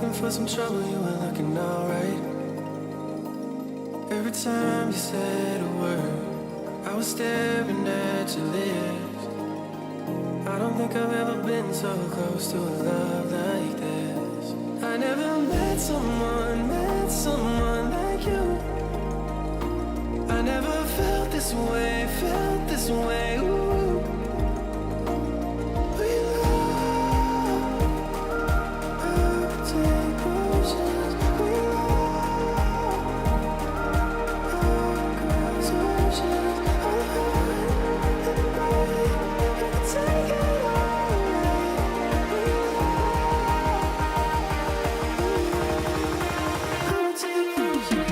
looking for some trouble, you were looking alright. Every time you said a word, I was staring at your lips. I don't think I've ever been so close to a love like this. I never met someone like you. I never felt this way, ooh. We love, I'll take potions. We love, I'll cross oceans. I'll hide in the rain, you can take it all away. We love, I'll take potions.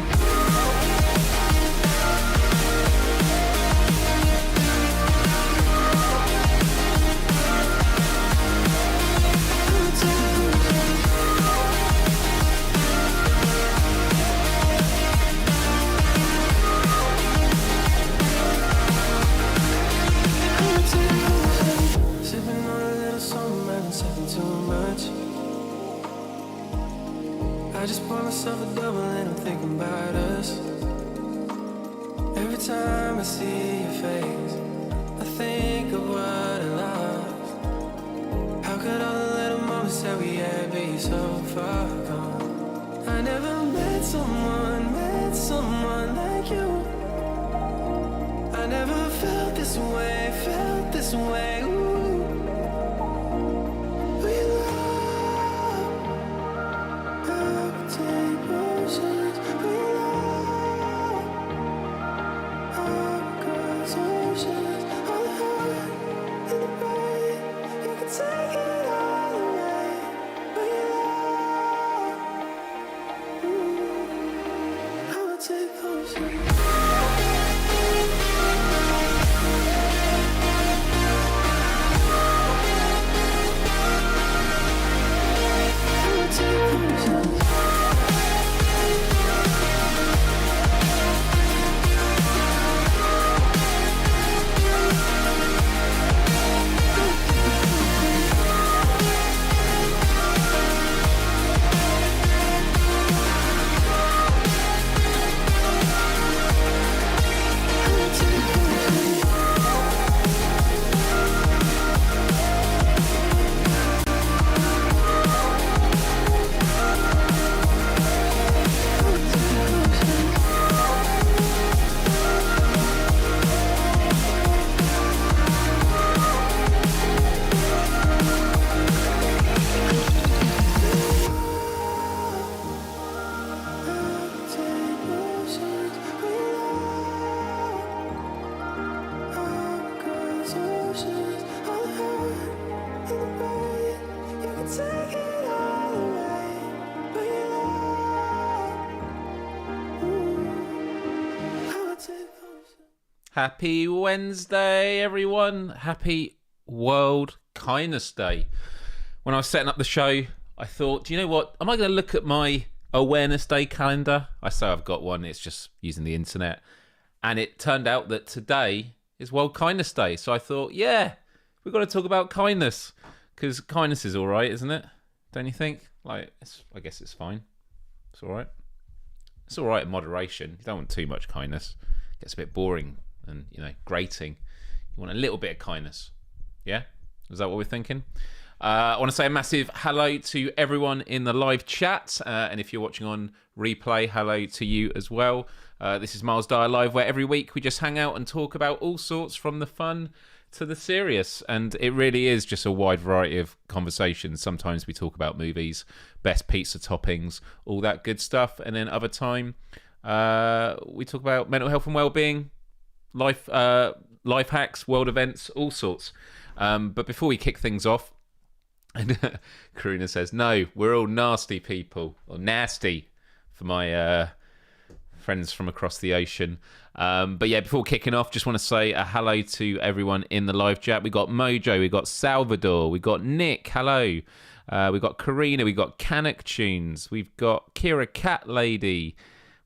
Sipping on a little something, I haven't sipping too much. I just pour myself a double and I'm thinking about us. Every time I see your face, I think of what I lost. How could all the little moments that we had be so far gone? I never met someone like you. I never felt this way, ooh. We love, I'll take potions. We love, I'll cross oceans. I'll hide in the rain, you can take it all away. We love, ooh, I'll take potions. Happy Wednesday, everyone. Happy World Kindness Day. When I was setting up the show, I thought, do you know what? Am I going to look at my Awareness Day calendar? I say I've got one. It's just using the internet. And it turned out that today is World Kindness Day. So I thought, yeah, we've got to talk about kindness. Because kindness is all right, isn't it? Don't you think? I guess it's fine. It's all right. It's all right in moderation. You don't want too much kindness. It gets a bit boring and, grating. You want a little bit of kindness. Yeah? Is that what we're thinking? I want to say a massive hello to everyone in the live chat. And if you're watching on replay, hello to you as well. This is Myles Dyer Live, where every week we just hang out and talk about all sorts, from the fun to the serious. And it really is just a wide variety of conversations. Sometimes we talk about movies, best pizza toppings, all that good stuff. And then other time, we talk about mental health and well-being, life hacks, world events, all sorts. But before we kick things off, and Karuna says, no, we're all nasty people, or nasty for my friends from across the ocean. But yeah, before kicking off, just want to say a hello to everyone in the live chat. We got Mojo, we got Salvador, we got Nick, hello. We got Karina, we got Canuck Tunes, we've got Kira Cat Lady,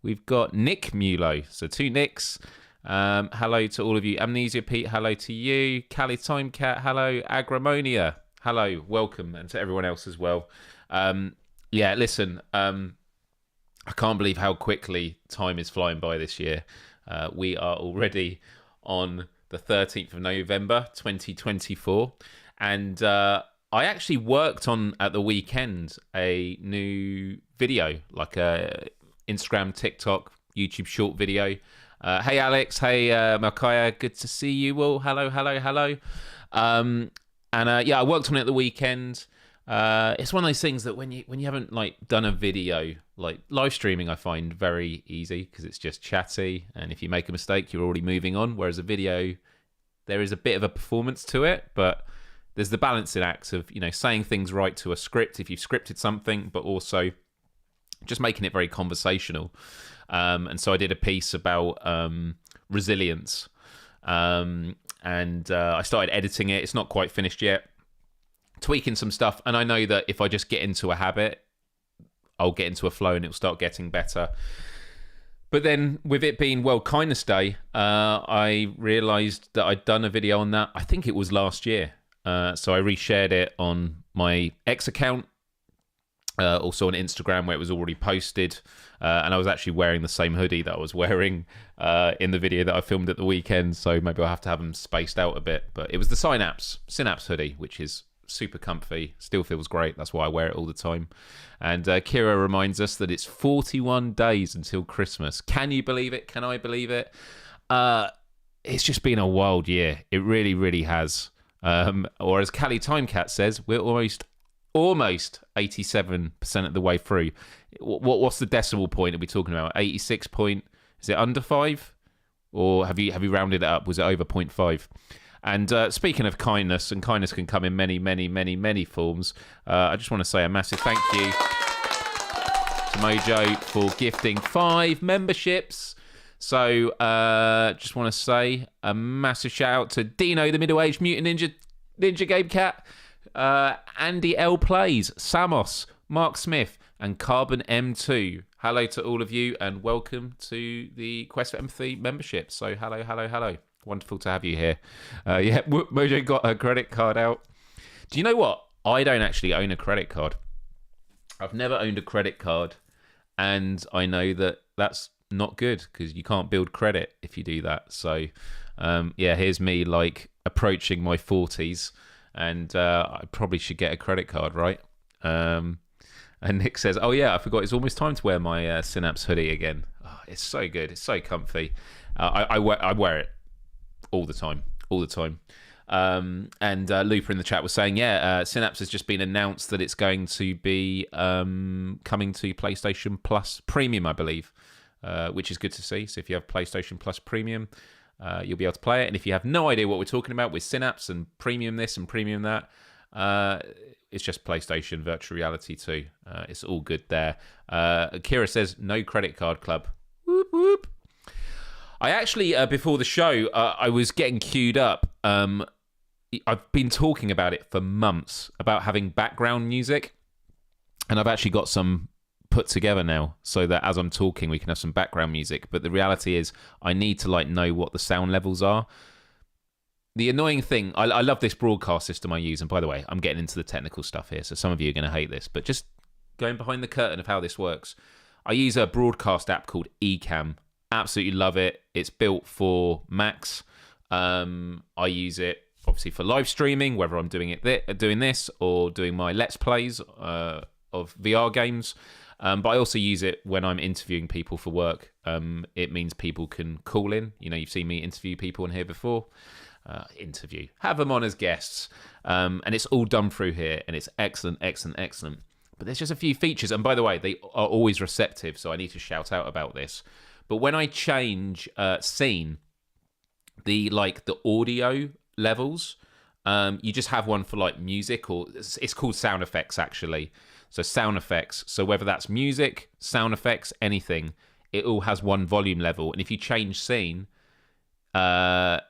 we've got Nick Mulo, so two Nicks. Hello to all of you. Amnesia Pete, hello to you. Cali Time Cat, hello. Agramonia, hello, welcome, and to everyone else as well. Yeah, listen, I can't believe how quickly time is flying by this year. We are already on the 13th of November, 2024. And I actually worked on, at the weekend, a new video, like a Instagram, TikTok, YouTube short video. Hey, Alex. Hey, Malkaya. Good to see you all. Hello, hello, hello. I worked on it at the weekend. It's one of those things that when you haven't like done a video, like live streaming, I find very easy because it's just chatty, and if you make a mistake, you're already moving on. Whereas a video, there is a bit of a performance to it, but there's the balancing act of saying things right to a script if you've scripted something, but also just making it very conversational. And so I did a piece about resilience, and I started editing it. It's not quite finished yet. Tweaking some stuff, and I know that if I just get into a habit, I'll get into a flow and it'll start getting better. But then with it being World Kindness Day, I realised that I'd done a video on that. I think it was last year. So I reshared it on my X account, also on Instagram where it was already posted. And I was actually wearing the same hoodie that I was wearing in the video that I filmed at the weekend. So maybe I'll have to have them spaced out a bit. But it was the Synapse hoodie, which is super comfy, still feels great. That's why I wear it all the time. And Kira reminds us that it's 41 days until Christmas. Can you believe it? Can I believe it? It's just been a wild year. It really, really has. Or as Callie Timecat says, we're almost 87% of the way through. What's the decimal point are we talking about? 86 point? Is it under 5? Or have you rounded it up? Was it over 0.5? And speaking of kindness, and kindness can come in many, many, many, many forms, I just want to say a massive thank you to Mojo for gifting 5 memberships. So just want to say a massive shout out to Dino, the middle-aged mutant ninja Game Cat, Andy L Plays, Samos, Mark Smith, and Carbon M2. Hello to all of you, and welcome to the Quest for Empathy membership. So hello, hello, hello. Wonderful to have you here. Mojo got her credit card out. Do you know what? I don't actually own a credit card. I've never owned a credit card, and I know that that's not good because you can't build credit if you do that. So, here's me like approaching my 40s, and I probably should get a credit card, right? And Nick says, "Oh yeah, I forgot. It's almost time to wear my Synapse hoodie again. Oh, it's so good. It's so comfy. I wear it all the time. And Looper in the chat was saying, Synapse has just been announced that it's going to be coming to PlayStation Plus Premium, I believe, which is good to see. So if you have PlayStation Plus Premium, you'll be able to play it. And if you have no idea what we're talking about with Synapse and Premium this and Premium that, it's just PlayStation Virtual Reality 2. It's all good there. Kira says, no credit card club. Whoop, whoop. I actually, before the show, I was getting queued up. I've been talking about it for months, about having background music. And I've actually got some put together now so that as I'm talking, we can have some background music. But the reality is I need to know what the sound levels are. The annoying thing, I love this broadcast system I use. And by the way, I'm getting into the technical stuff here. So some of you are going to hate this. But just going behind the curtain of how this works. I use a broadcast app called Ecamm. Absolutely love it. It's built for Macs. I use it obviously for live streaming, whether I'm doing this or doing my Let's Plays of VR games. But I also use it when I'm interviewing people for work. It means people can call in. You've seen me interview people in here before. Have them on as guests. And it's all done through here, and it's excellent, excellent, excellent. But there's just a few features. And by the way, they are always receptive, so I need to shout out about this. But when I change scene, the audio levels, you just have one for music, or it's called sound effects actually. So sound effects. So whether that's music, sound effects, anything, it all has one volume level. And if you change scene, it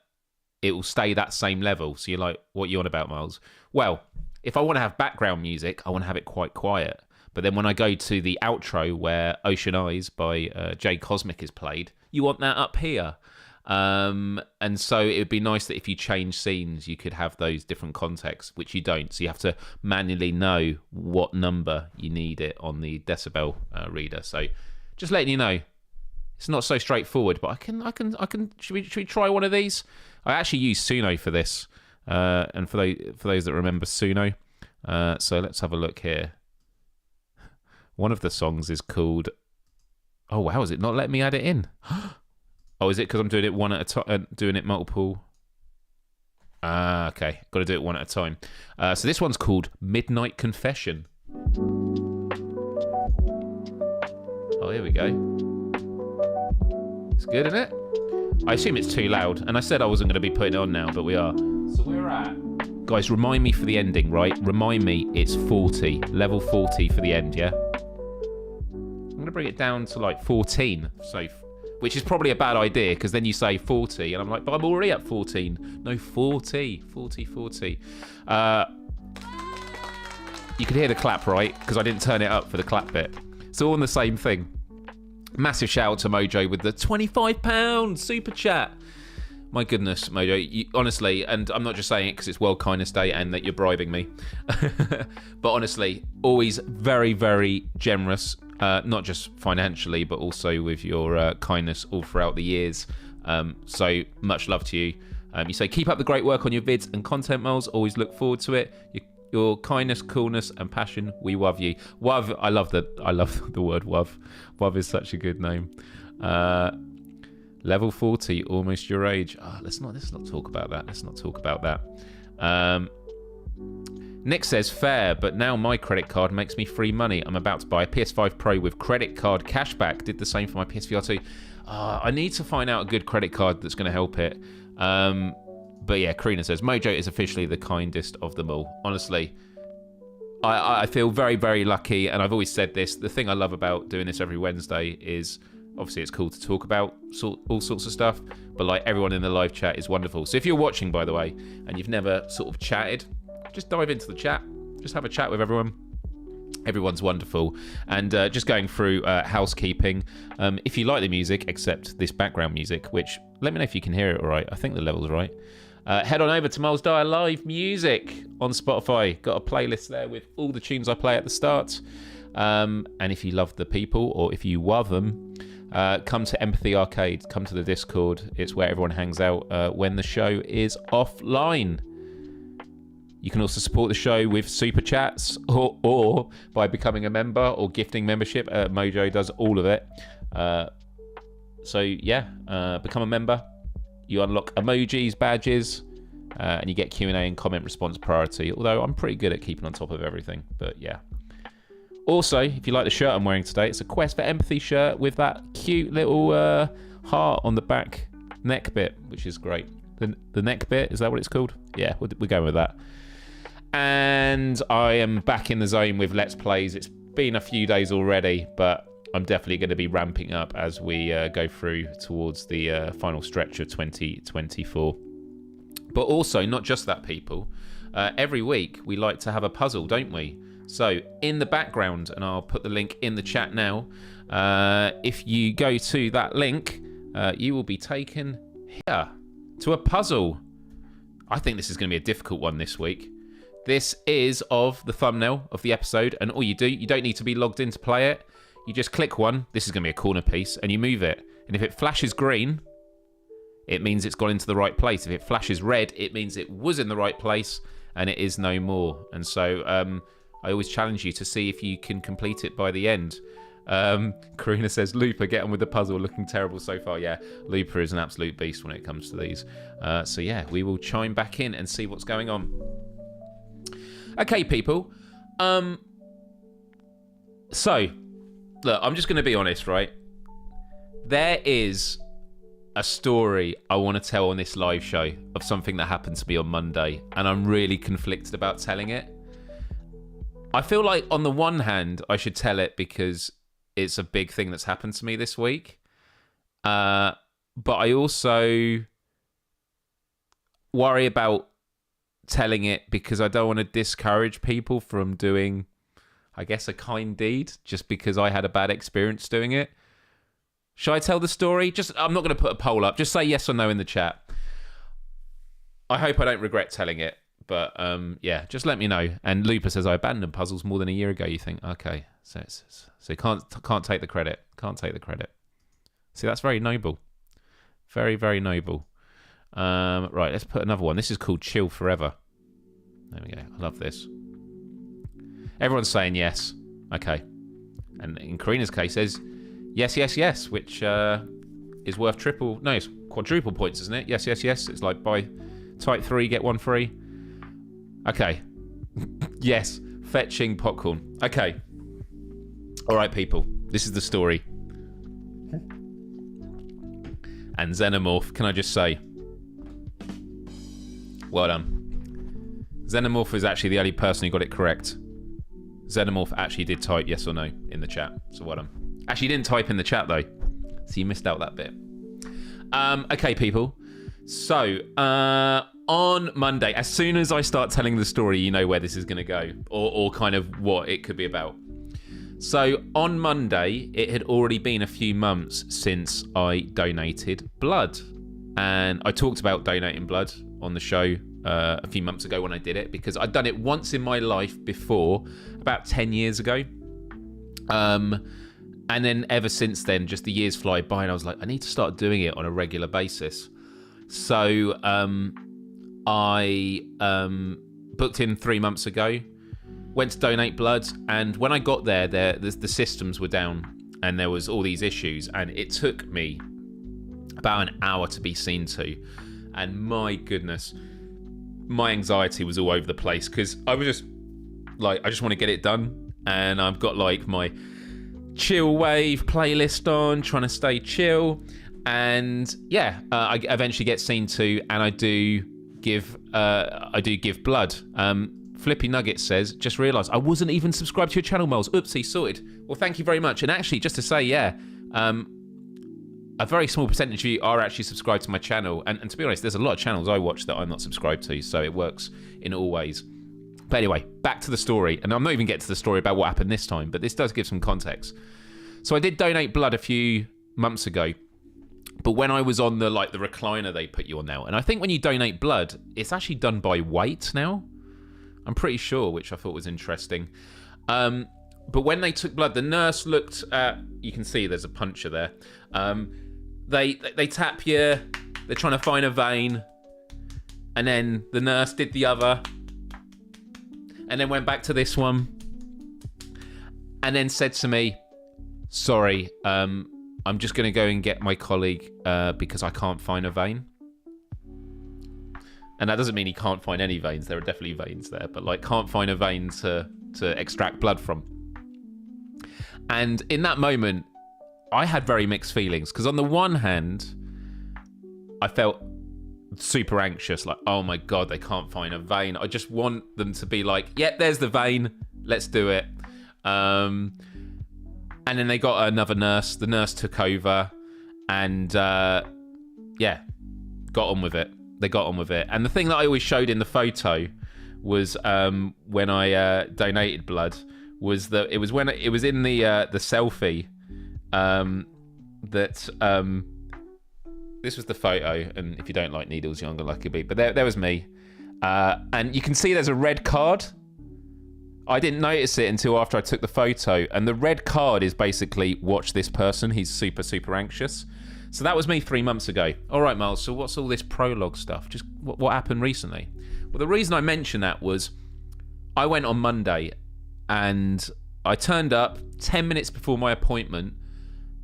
will stay that same level. So you're like, what are you on about, Myles? Well, if I want to have background music, I want to have it quite quiet. But then when I go to the outro where Ocean Eyes by Jay Cosmic is played, you want that up here. And so it would be nice that if you change scenes, you could have those different contexts, which you don't. So you have to manually know what number you need it on the decibel reader. So just letting you know, it's not so straightforward. But I can. Should we try one of these? I actually use Suno for this, and for those that remember Suno. So let's have a look here. One of the songs is called. Oh wow! Is it not letting me add it in? Oh, is it because I'm doing it one at a time? Doing it multiple? Ah, okay. Got to do it one at a time. So this one's called Midnight Confession. Oh, here we go. It's good, isn't it? I assume it's too loud. And I said I wasn't going to be putting it on now, but we are. So we're at... Guys, remind me for the ending, right? Remind me it's 40. Level 40 for the end, yeah? I'm going to bring it down to like 14. So... Which is probably a bad idea, because then you say 40, and I'm like, but I'm already at 14. No, 40. 40. You can hear the clap, right? Because I didn't turn it up for the clap bit. It's all on the same thing. Massive shout out to Mojo with the £25 super chat. My goodness, Mojo, you, honestly, and I'm not just saying it because it's World Kindness Day and that you're bribing me, but honestly, always very, very generous. Not just financially, but also with your kindness all throughout the years. So much love to you. You say, keep up the great work on your vids and content, Myles. Always look forward to it. Your kindness, coolness, and passion. We love you. Wav, I love the word Wav. Wav is such a good name. Level 40, almost your age. Oh, let's not talk about that. Let's not talk about that. Nick says, fair, but now my credit card makes me free money. I'm about to buy a PS5 Pro with credit card cashback. Did the same for my PSVR 2. I need to find out a good credit card that's going to help it. But yeah, Karina says, Mojo is officially the kindest of them all. Honestly, I feel very, very lucky, and I've always said this. The thing I love about doing this every Wednesday is, obviously, it's cool to talk about all sorts of stuff, but like everyone in the live chat is wonderful. So if you're watching, by the way, and you've never sort of chatted, just dive into the chat. Just have a chat with everyone. Everyone's wonderful. And just going through housekeeping. If you like the music, except this background music, which, let me know if you can hear it all right. I think the level's right. Head on over to Myles Dyer Live Music on Spotify. Got a playlist there with all the tunes I play at the start. And if you love the people, or if you love them, come to Empathy Arcade. Come to the Discord. It's where everyone hangs out when the show is offline. You can also support the show with super chats or by becoming a member or gifting membership. Mojo does all of it. So yeah, become a member. You unlock emojis, badges, and you get Q&A and comment response priority. Although I'm pretty good at keeping on top of everything. But yeah. Also, if you like the shirt I'm wearing today, it's a Quest for Empathy shirt with that cute little heart on the back neck bit, which is great. The neck bit, is that what it's called? Yeah, we're going with that. And I am back in the zone with Let's Plays. It's been a few days already, but I'm definitely going to be ramping up as we go through towards the final stretch of 2024. But also, not just that, people. Every week, we like to have a puzzle, don't we? So, in the background, and I'll put the link in the chat now, if you go to that link, you will be taken here to a puzzle. I think this is going to be a difficult one this week. This is of the thumbnail of the episode, and all you do, you don't need to be logged in to play it. You just click one. This is going to be a corner piece, and you move it. And if it flashes green, it means it's gone into the right place. If it flashes red, it means it was in the right place, and it is no more. And so I always challenge you to see if you can complete it by the end. Karina says, Looper, get on with the puzzle. Looking terrible so far. Yeah, Looper is an absolute beast when it comes to these. So yeah, we will chime back in and see what's going on. Okay, people. So, look, I'm just going to be honest, right? There is a story I want to tell on this live show of something that happened to me on Monday, and I'm really conflicted about telling it. I feel like, on the one hand, I should tell it because it's a big thing that's happened to me this week. But I also worry about telling it because I don't want to discourage people from doing, I guess, a kind deed just because I had a bad experience doing it. Shall I tell the story? I'm not going to put a poll up. Just say yes or no in the chat. I hope I don't regret telling it. But yeah, just let me know. And Looper says, I abandoned puzzles more than a year ago. You think, okay. So you can't take the credit. Can't take the credit. See, that's very noble. Very, very noble. Right, let's put another one. This is called Chill Forever. There we go. I love this. Everyone's saying yes. Okay. And in Karina's case, says yes, yes, yes, which is worth it's quadruple points, isn't it? Yes, yes, yes. It's like buy type 3, get 1 free. Okay. Yes. Fetching popcorn. Okay. All right, people. This is the story. And Xenomorph, can I just say, well done. Xenomorph is actually the only person who got it correct. Xenomorph actually did type yes or no in the chat, so well done. Actually, he didn't type in the chat, though, so you missed out that bit. Okay, people. So, on Monday, as soon as I start telling the story, you know where this is going to go, or kind of what it could be about. So, on Monday, it had already been a few months since I donated blood. And I talked about donating blood on the show a few months ago when I did it, because I'd done it once in my life before, about 10 years ago. And then ever since then, just the years fly by, and I was like, I need to start doing it on a regular basis. So I booked in 3 months ago, went to donate blood, and when I got there, the systems were down, and there was all these issues, and it took me about an hour to be seen to. And my goodness, my anxiety was all over the place, because I was just like, I just want to get it done, and I've got like my chill wave playlist on, trying to stay chill, and yeah, I eventually get seen to, and I do give blood. Flippy Nugget says, just realised I wasn't even subscribed to your channel, Myles. Oopsie, sorted. Well, thank you very much. And actually, just to say, yeah, a very small percentage of you are actually subscribed to my channel. And to be honest, there's a lot of channels I watch that I'm not subscribed to, so it works in all ways. But anyway, back to the story. And I'm not even getting to the story about what happened this time, but this does give some context. So I did donate blood a few months ago, but when I was on the recliner they put you on now, and I think when you donate blood, it's actually done by weight now. I'm pretty sure, which I thought was interesting. But when they took blood, the nurse looked at, you can see there's a puncture there. They tap you, they're trying to find a vein, and then the nurse did the other, and then went back to this one, and then said to me, sorry, I'm just going to go and get my colleague because I can't find a vein. And that doesn't mean he can't find any veins. There are definitely veins there, but like can't find a vein to extract blood from. And in that moment, I had very mixed feelings, because on the one hand, I felt super anxious, like, oh my God, they can't find a vein. I just want them to be like, yep, there's the vein, let's do it. And then they got another nurse. The nurse took over, and yeah, got on with it. They got on with it. And the thing that I always showed in the photo was when I donated blood, was that it was when it was in the selfie that this was the photo. And if you don't like needles, you're not lucky be. But there was me, and you can see there's a red card. I didn't notice it until after I took the photo, and the red card is basically watch this person. He's super, super anxious. So that was me 3 months ago. All right, Myles, so what's all this prologue stuff? Just what happened recently? Well, the reason I mentioned that was I went on Monday, and I turned up 10 minutes before my appointment,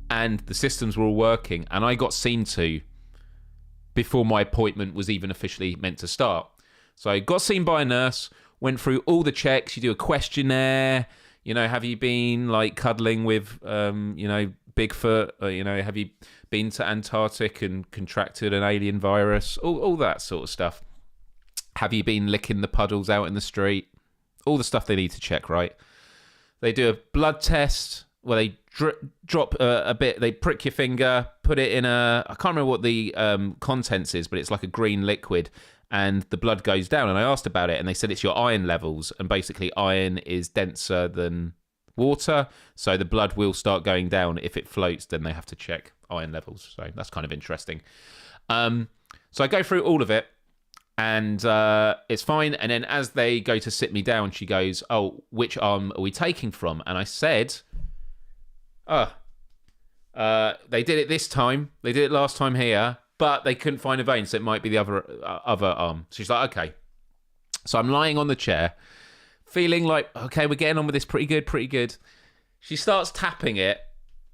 and the systems were all working, and I got seen to before my appointment was even officially meant to start. So I got seen by a nurse, went through all the checks. You do a questionnaire, have you been like cuddling with, Bigfoot, or, have you been to Antarctic and contracted an alien virus, all that sort of stuff. Have you been licking the puddles out in the street? All the stuff they need to check, right? They do a blood test where they drop a bit, they prick your finger, put it in I can't remember what the contents is, but it's like a green liquid, and the blood goes down. And I asked about it, and they said it's your iron levels, and basically iron is denser than water, so the blood will start going down. If it floats, then they have to check iron levels. So that's kind of interesting. So I go through all of it, and it's fine. And then as they go to sit me down, she goes, "Oh, which arm are we taking from?" And I said, they did it this time. They did it last time here, but they couldn't find a vein, so it might be the other arm." So she's like, "Okay." So I'm lying on the chair, feeling like, okay, we're getting on with this pretty good. She starts tapping it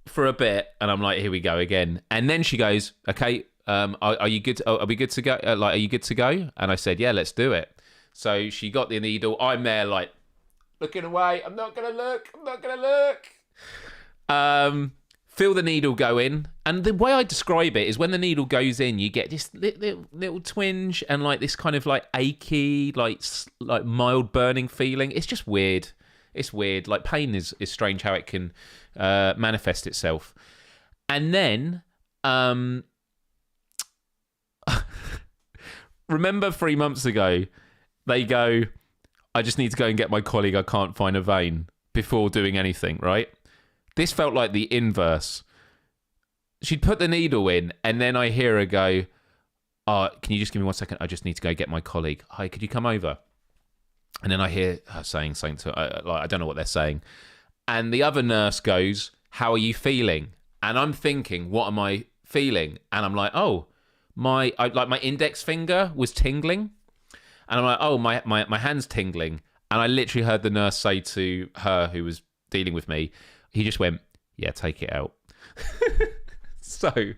for a bit, and I'm like, here we go again. And then she goes, "Okay, are you good? Are we good to go? Are you good to go?" And I said, "Yeah, let's do it." So she got the needle. I'm there, like, looking away. I'm not gonna look. Feel the needle go in, and the way I describe it is when the needle goes in, you get this little twinge and like this kind of like achy, like mild burning feeling. It's just weird. It's weird. Like pain is strange how it can manifest itself. And then, remember 3 months ago, they go, "I just need to go and get my colleague. I can't find a vein," before doing anything, right? This felt like the inverse. She'd put the needle in, and then I hear her go, "Oh, can you just give me 1 second? I just need to go get my colleague. Hi, could you come over?" And then I hear her saying something to her, like, I don't know what they're saying. And the other nurse goes, "How are you feeling?" And I'm thinking, what am I feeling? And I'm like, oh, my index finger was tingling. And I'm like, oh, my hand's tingling. And I literally heard the nurse say to her who was dealing with me, he just went, "Yeah, take it out." So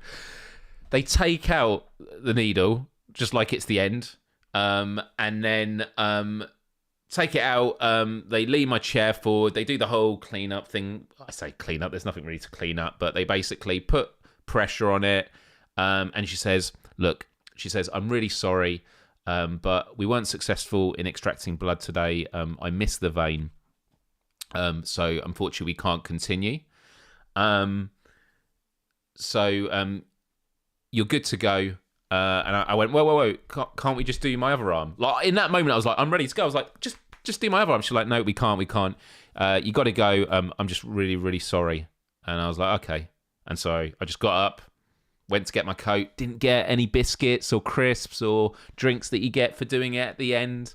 they take out the needle, just like it's the end. And then take it out. They lean my chair forward. They do the whole clean up thing. I say clean up. There's nothing really to clean up, but they basically put pressure on it. And she says, "Look," she says, "I'm really sorry, but we weren't successful in extracting blood today. I missed the vein. So unfortunately we can't continue. So you're good to go." And I went, whoa, can't we just do my other arm? Like in that moment, I was like, I'm ready to go. I was like, just do my other arm. She's like, "No, we can't. You got to go. I'm just really, really sorry." And I was like, okay. And so I just got up, went to get my coat, didn't get any biscuits or crisps or drinks that you get for doing it at the end.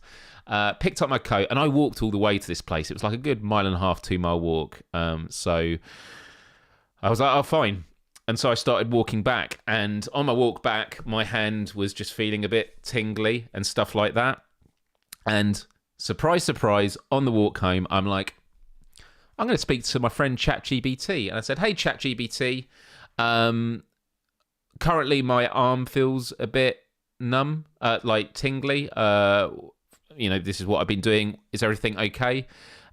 Picked up my coat, and I walked all the way to this place. It was like a good 1.5 mile, 2 mile walk. So I was like, oh, fine. And so I started walking back, and on my walk back, my hand was just feeling a bit tingly and stuff like that. And surprise, surprise, on the walk home, I'm like, I'm going to speak to my friend ChatGPT. And I said, "Hey, ChatGPT, currently my arm feels a bit numb, like tingly. This is what I've been doing. Is everything okay?"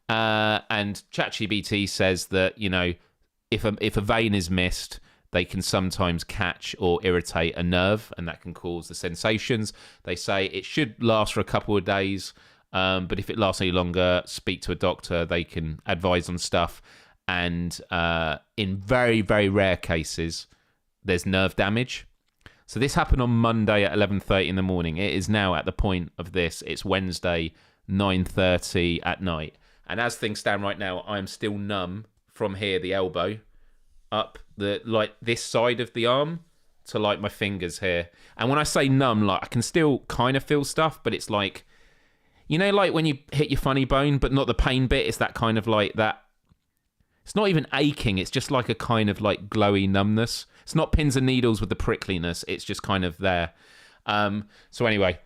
And ChatGPT says that, if a vein is missed, they can sometimes catch or irritate a nerve, and that can cause the sensations. They say it should last for a couple of days, but if it lasts any longer, speak to a doctor. They can advise on stuff. And in very, very rare cases, there's nerve damage. So this happened on Monday at 11:30 in the morning. It is now, at the point of this, it's Wednesday, 9:30 at night. And as things stand right now, I'm still numb from here, the elbow, up this side of the arm to like my fingers here. And when I say numb, like I can still kind of feel stuff, but it's like, like when you hit your funny bone, but not the pain bit. It's that kind of like that. It's not even aching. It's just like a kind of like glowy numbness. It's not pins and needles with the prickliness. It's just kind of there. So anyway,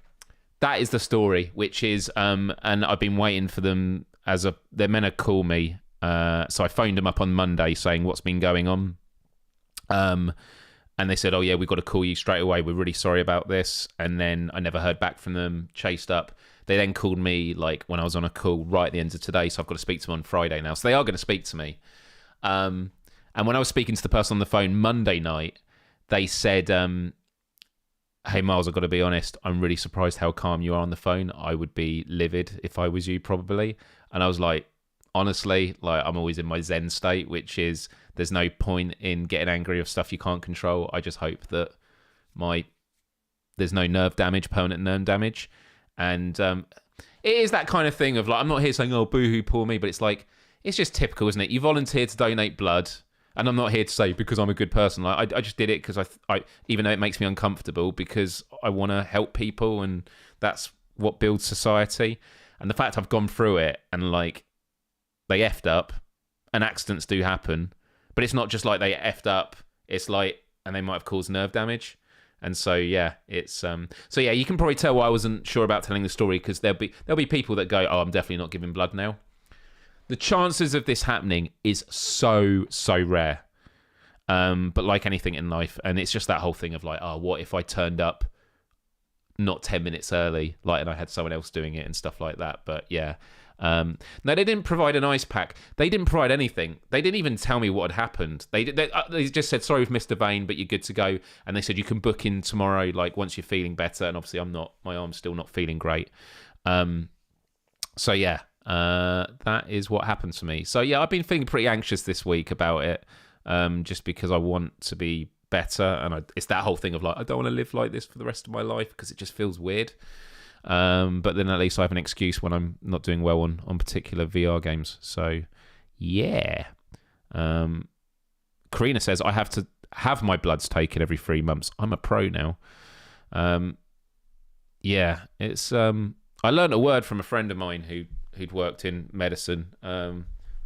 that is the story, which is, and I've been waiting for them they're meant to call me. So I phoned them up on Monday saying what's been going on. And they said, "Oh yeah, we've got to call you straight away. We're really sorry about this." And then I never heard back from them, chased up. They then called me like when I was on a call right at the end of today. So I've got to speak to them on Friday now. So they are going to speak to me. And when I was speaking to the person on the phone Monday night, they said, "Hey Myles, I've got to be honest. I'm really surprised how calm you are on the phone. I would be livid if I was you, probably." And I was like, honestly, like I'm always in my Zen state, which is there's no point in getting angry of stuff you can't control. I just hope that there's no nerve damage, permanent nerve damage. And it is that kind of thing of like, I'm not here saying, "Oh, boo-hoo, poor me," but it's like, it's just typical, isn't it? You volunteer to donate blood, and I'm not here to say because I'm a good person. Like, I just did it because I even though it makes me uncomfortable, because I want to help people, and that's what builds society. And the fact I've gone through it and like they effed up, and accidents do happen, but it's not just like they effed up. It's like, and they might have caused nerve damage. And so yeah, it's so yeah, you can probably tell why I wasn't sure about telling the story, because there'll be people that go, oh, I'm definitely not giving blood now. The chances of this happening is so rare. But like anything in life, and it's just that whole thing of like, oh, what if I turned up not 10 minutes early, like, and I had someone else doing it and stuff like that. But yeah. No, they didn't provide an ice pack. They didn't provide anything. They didn't even tell me what had happened. They just said, sorry, we've missed a vein, but you're good to go. And they said you can book in tomorrow, like once you're feeling better. And obviously my arm's still not feeling great. So yeah, that is what happened to me. So yeah, I've been feeling pretty anxious this week about it, just because I want to be better. And it's that whole thing of like, I don't want to live like this for the rest of my life, because it just feels weird. But then at least I have an excuse when I'm not doing well on particular VR games. So, yeah. Karina says, I have to have my bloods taken every 3 months. I'm a pro now. Yeah, it's... I learned a word from a friend of mine who'd worked in medicine. I'm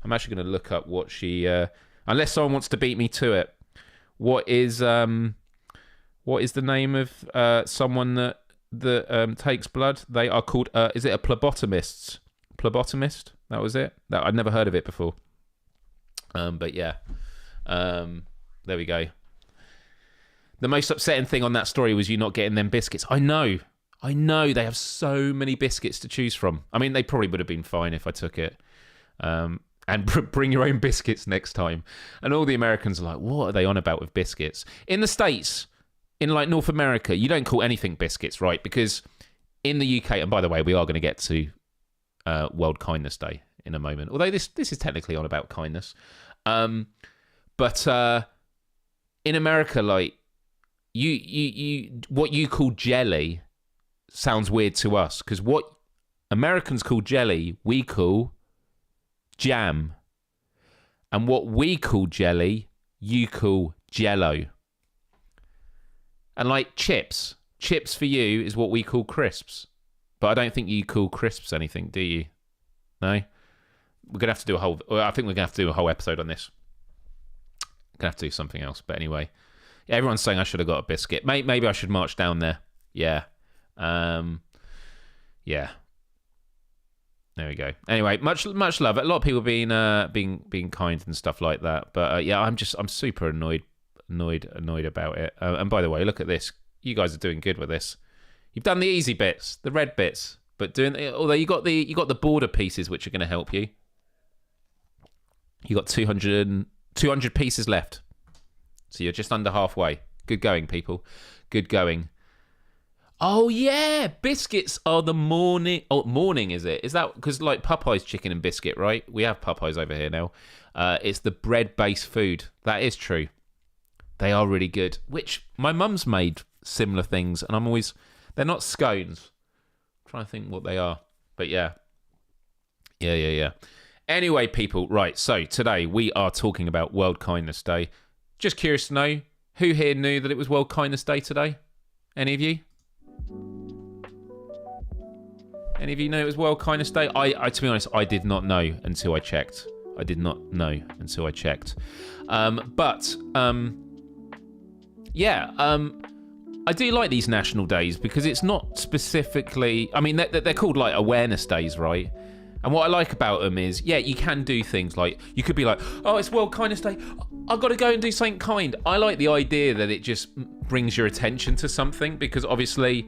actually going to look up what she... unless someone wants to beat me to it. What is the name of someone that takes blood? They are called, is it a phlebotomist? Phlebotomist? That was it? I'd never heard of it before. But yeah. There we go. The most upsetting thing on that story was you not getting them biscuits. I know. They have so many biscuits to choose from. I mean, they probably would have been fine if I took it. And bring your own biscuits next time. And all the Americans are like, what are they on about with biscuits? In the States, in like North America, you don't call anything biscuits, right? Because in the UK, and by the way, we are going to get to World Kindness Day in a moment. Although this is technically on about kindness. But in America, like you what you call jelly sounds weird to us, because what Americans call jelly, we call jam. And what we call jelly, you call jello. And like chips for you is what we call crisps. But I don't think you call crisps anything, do you? No? We're going to have to do I think we're going to have to do a whole episode on this. Going to have to do something else. But anyway, yeah, everyone's saying I should have got a biscuit. Maybe I should march down there. Yeah. Yeah. There we go. Anyway, much love. A lot of people being kind and stuff like that. But yeah, I'm super annoyed about it. And by the way, look at this. You guys are doing good with this. You've done the easy bits, the red bits, but although you got the border pieces, which are going to help you. You got 200 pieces left, so you're just under halfway. Good going, people. Good going. Oh yeah, biscuits are the morning. Oh, morning is it? Is that because like Popeye's chicken and biscuit, right? We have Popeye's over here now. It's the bread-based food. That is true. They are really good. Which my mum's made similar things, and they're not scones. I'm trying to think what they are, but yeah. Anyway, people, right? So today we are talking about World Kindness Day. Just curious to know who here knew that it was World Kindness Day today. Any of you? Any of you know it was World Kindness Day? I to be honest, I did not know until I checked. I do like these national days because it's not specifically... I mean, they're called like awareness days, right? And what I like about them is, yeah, you can do things like... You could be like, oh, it's World Kindness Day. I've got to go and do something kind. I like the idea that it just brings your attention to something, because obviously...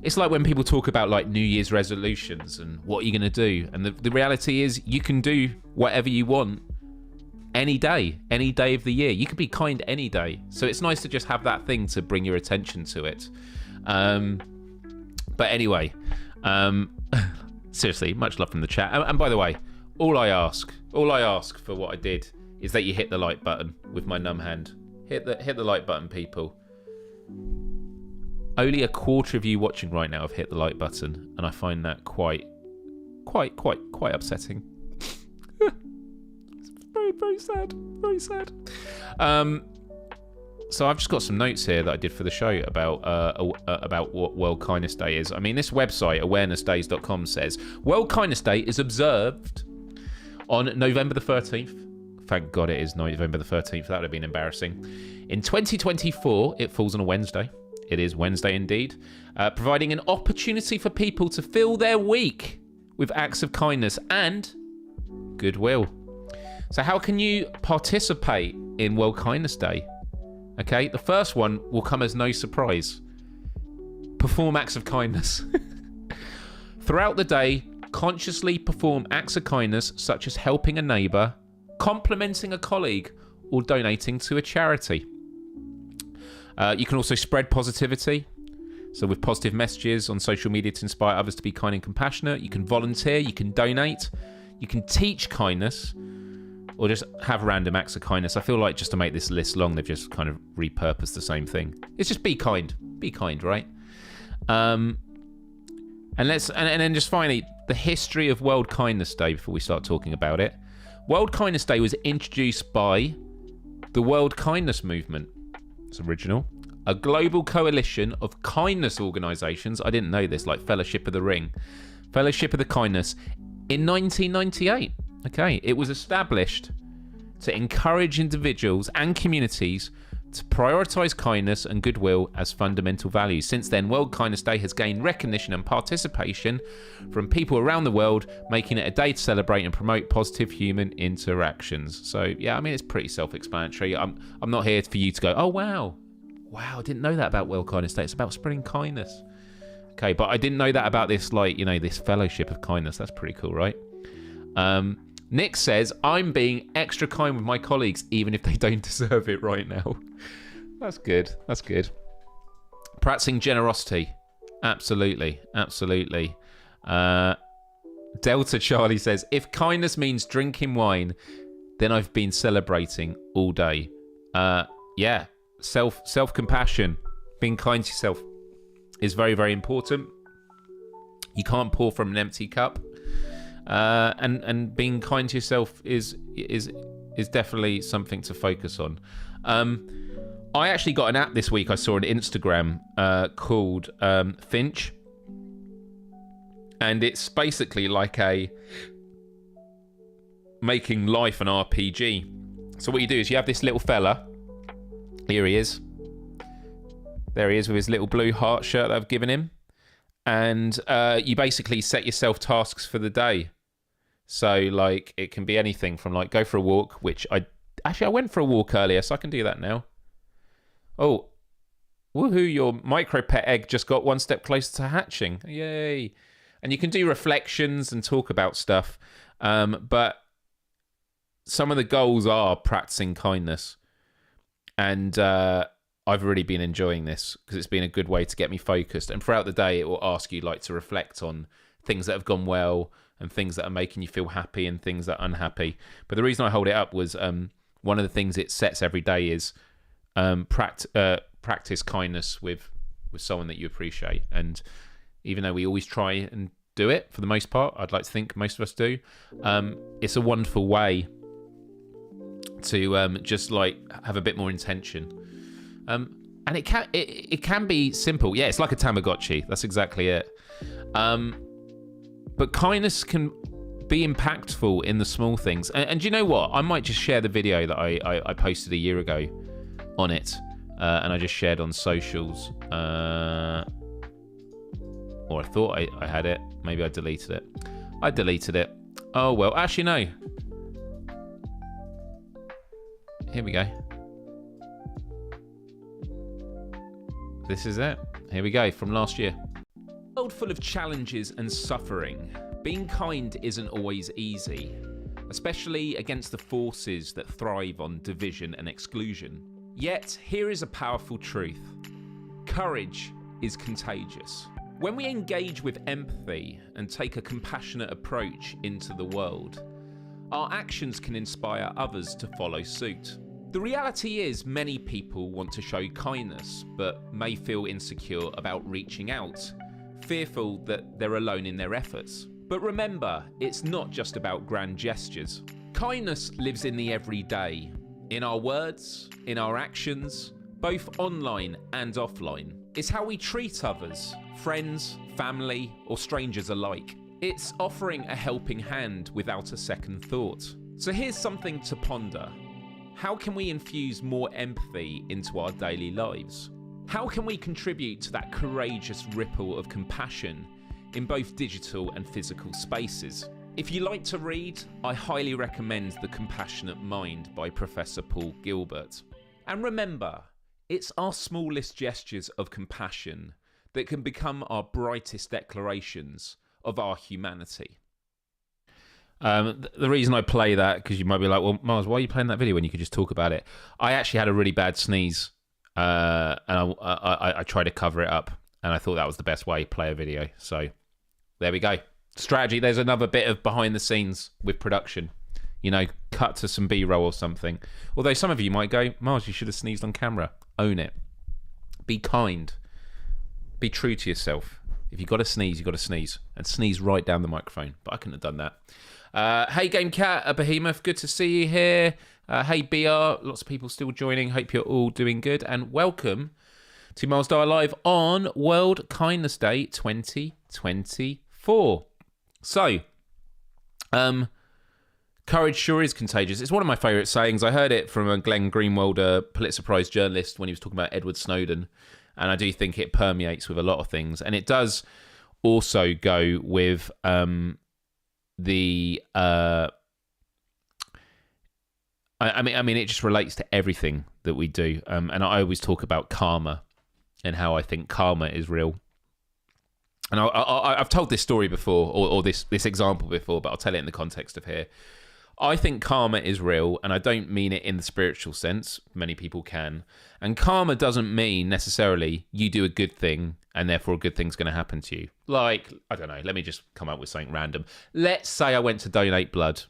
It's like when people talk about like New Year's resolutions and what you're going to do. And the reality is you can do whatever you want any day of the year. You can be kind any day. So it's nice to just have that thing to bring your attention to it. But anyway, seriously, much love from the chat. And by the way, all I ask for what I did is that you hit the like button with my numb hand. Hit the like button, people. Only a quarter of you watching right now have hit the like button, and I find that quite upsetting. very sad. Very sad. So I've just got some notes here that I did for the show about what World Kindness Day is. I mean, this website, awarenessdays.com, says World Kindness Day is observed on November the 13th. Thank God it is November the 13th. That would have been embarrassing. In 2024, it falls on a Wednesday. It is Wednesday indeed. Providing an opportunity for people to fill their week with acts of kindness and goodwill. So how can you participate in World Kindness Day? Okay, the first one will come as no surprise. Perform acts of kindness. Throughout the day, consciously perform acts of kindness such as helping a neighbour, complimenting a colleague, or donating to a charity. You can also spread positivity. So with positive messages on social media to inspire others to be kind and compassionate. You can volunteer, you can donate, you can teach kindness, or just have random acts of kindness. I feel like just to make this list long, they've just kind of repurposed the same thing. It's just be kind. Be kind, right? And then just finally, the history of World Kindness Day before we start talking about it. World Kindness Day was introduced by the World Kindness Movement. It's original. A global coalition of kindness organisations. I didn't know this, like Fellowship of the Ring. Fellowship of the Kindness in 1998. Okay, it was established to encourage individuals and communities to prioritise kindness and goodwill as fundamental values. Since then, World Kindness Day has gained recognition and participation from people around the world, making it a day to celebrate and promote positive human interactions. So, yeah, I mean, it's pretty self-explanatory. I'm not here for you to go, oh, wow, I didn't know that about World Kindness Day. It's about spreading kindness. Okay, but I didn't know that about this, this fellowship of kindness. That's pretty cool, right? Nick says, I'm being extra kind with my colleagues, even if they don't deserve it right now. That's good. That's good. Practicing generosity. Absolutely. Absolutely. Delta Charlie says, if kindness means drinking wine, then I've been celebrating all day. Yeah. Self-compassion. Being kind to yourself is very, very important. You can't pour from an empty cup. And being kind to yourself is definitely something to focus on. I actually got an app this week I saw on Instagram called Finch, and it's basically like a making life an RPG. So what you do is you have this little fella. Here he is. There he is with his little blue heart shirt that I've given him, and you basically set yourself tasks for the day. So, like, it can be anything from, like, go for a walk, which I went for a walk earlier, so I can do that now. Oh, woohoo, your micro pet egg just got one step closer to hatching. Yay. And you can do reflections and talk about stuff. But some of the goals are practicing kindness. And I've really been enjoying this because it's been a good way to get me focused. And throughout the day, it will ask you, like, to reflect on things that have gone well, and things that are making you feel happy and things that are unhappy. But the reason I hold it up was one of the things it sets every day is practice kindness with someone that you appreciate. And even though we always try and do it for the most part, I'd like to think most of us do, it's a wonderful way to just like have a bit more intention. And it can be simple. Yeah, it's like a Tamagotchi. That's exactly it. But kindness can be impactful in the small things. And you know what? I might just share the video that I posted a year ago on it. And I just shared on socials. Or I thought I had it. Maybe I deleted it. I deleted it. Oh, well. Actually, no. Here we go. This is it. Here we go, from last year. A world full of challenges and suffering. Being kind isn't always easy, especially against the forces that thrive on division and exclusion. Yet, here is a powerful truth. Courage is contagious. When we engage with empathy and take a compassionate approach into the world, our actions can inspire others to follow suit. The reality is many people want to show kindness, but may feel insecure about reaching out, fearful that they're alone in their efforts. But remember, it's not just about grand gestures. Kindness lives in the everyday, in our words, in our actions, both online and offline. It's how we treat others, friends, family, or strangers alike. It's offering a helping hand without a second thought. So here's something to ponder. How can we infuse more empathy into our daily lives? How can we contribute to that courageous ripple of compassion in both digital and physical spaces? If you like to read, I highly recommend The Compassionate Mind by Professor Paul Gilbert. And remember, it's our smallest gestures of compassion that can become our brightest declarations of our humanity. The reason I play that, because you might be like, well, Myles, why are you playing that video when you could just talk about it? I actually had a really bad sneeze, and I tried to cover it up, and I thought that was the best way to play a video. So there we go. Strategy. There's another bit of behind the scenes with production. You know, cut to some B-roll or something. Although some of you might go, Myles, you should have sneezed on camera. Own it. Be kind. Be true to yourself. If you've got to sneeze, you've got to sneeze. And sneeze right down the microphone. But I couldn't have done that. Hey, Game Cat, a behemoth. Good to see you here. Hey, BR. Lots of people still joining. Hope you're all doing good. And welcome to Myles Dyer Live on World Kindness Day 2024. So, courage sure is contagious. It's one of my favourite sayings. I heard it from a Glenn Greenwald, a Pulitzer Prize journalist, when he was talking about Edward Snowden. And I do think it permeates with a lot of things. And it does also go with I mean, it just relates to everything that we do. And I always talk about karma and how I think karma is real. And I've told this story before, or this example before, but I'll tell it in the context of here. I think karma is real, and I don't mean it in the spiritual sense. Many people can. And karma doesn't mean necessarily you do a good thing, and therefore a good thing's going to happen to you. Like, I don't know, let me just come up with something random. Let's say I went to donate blood,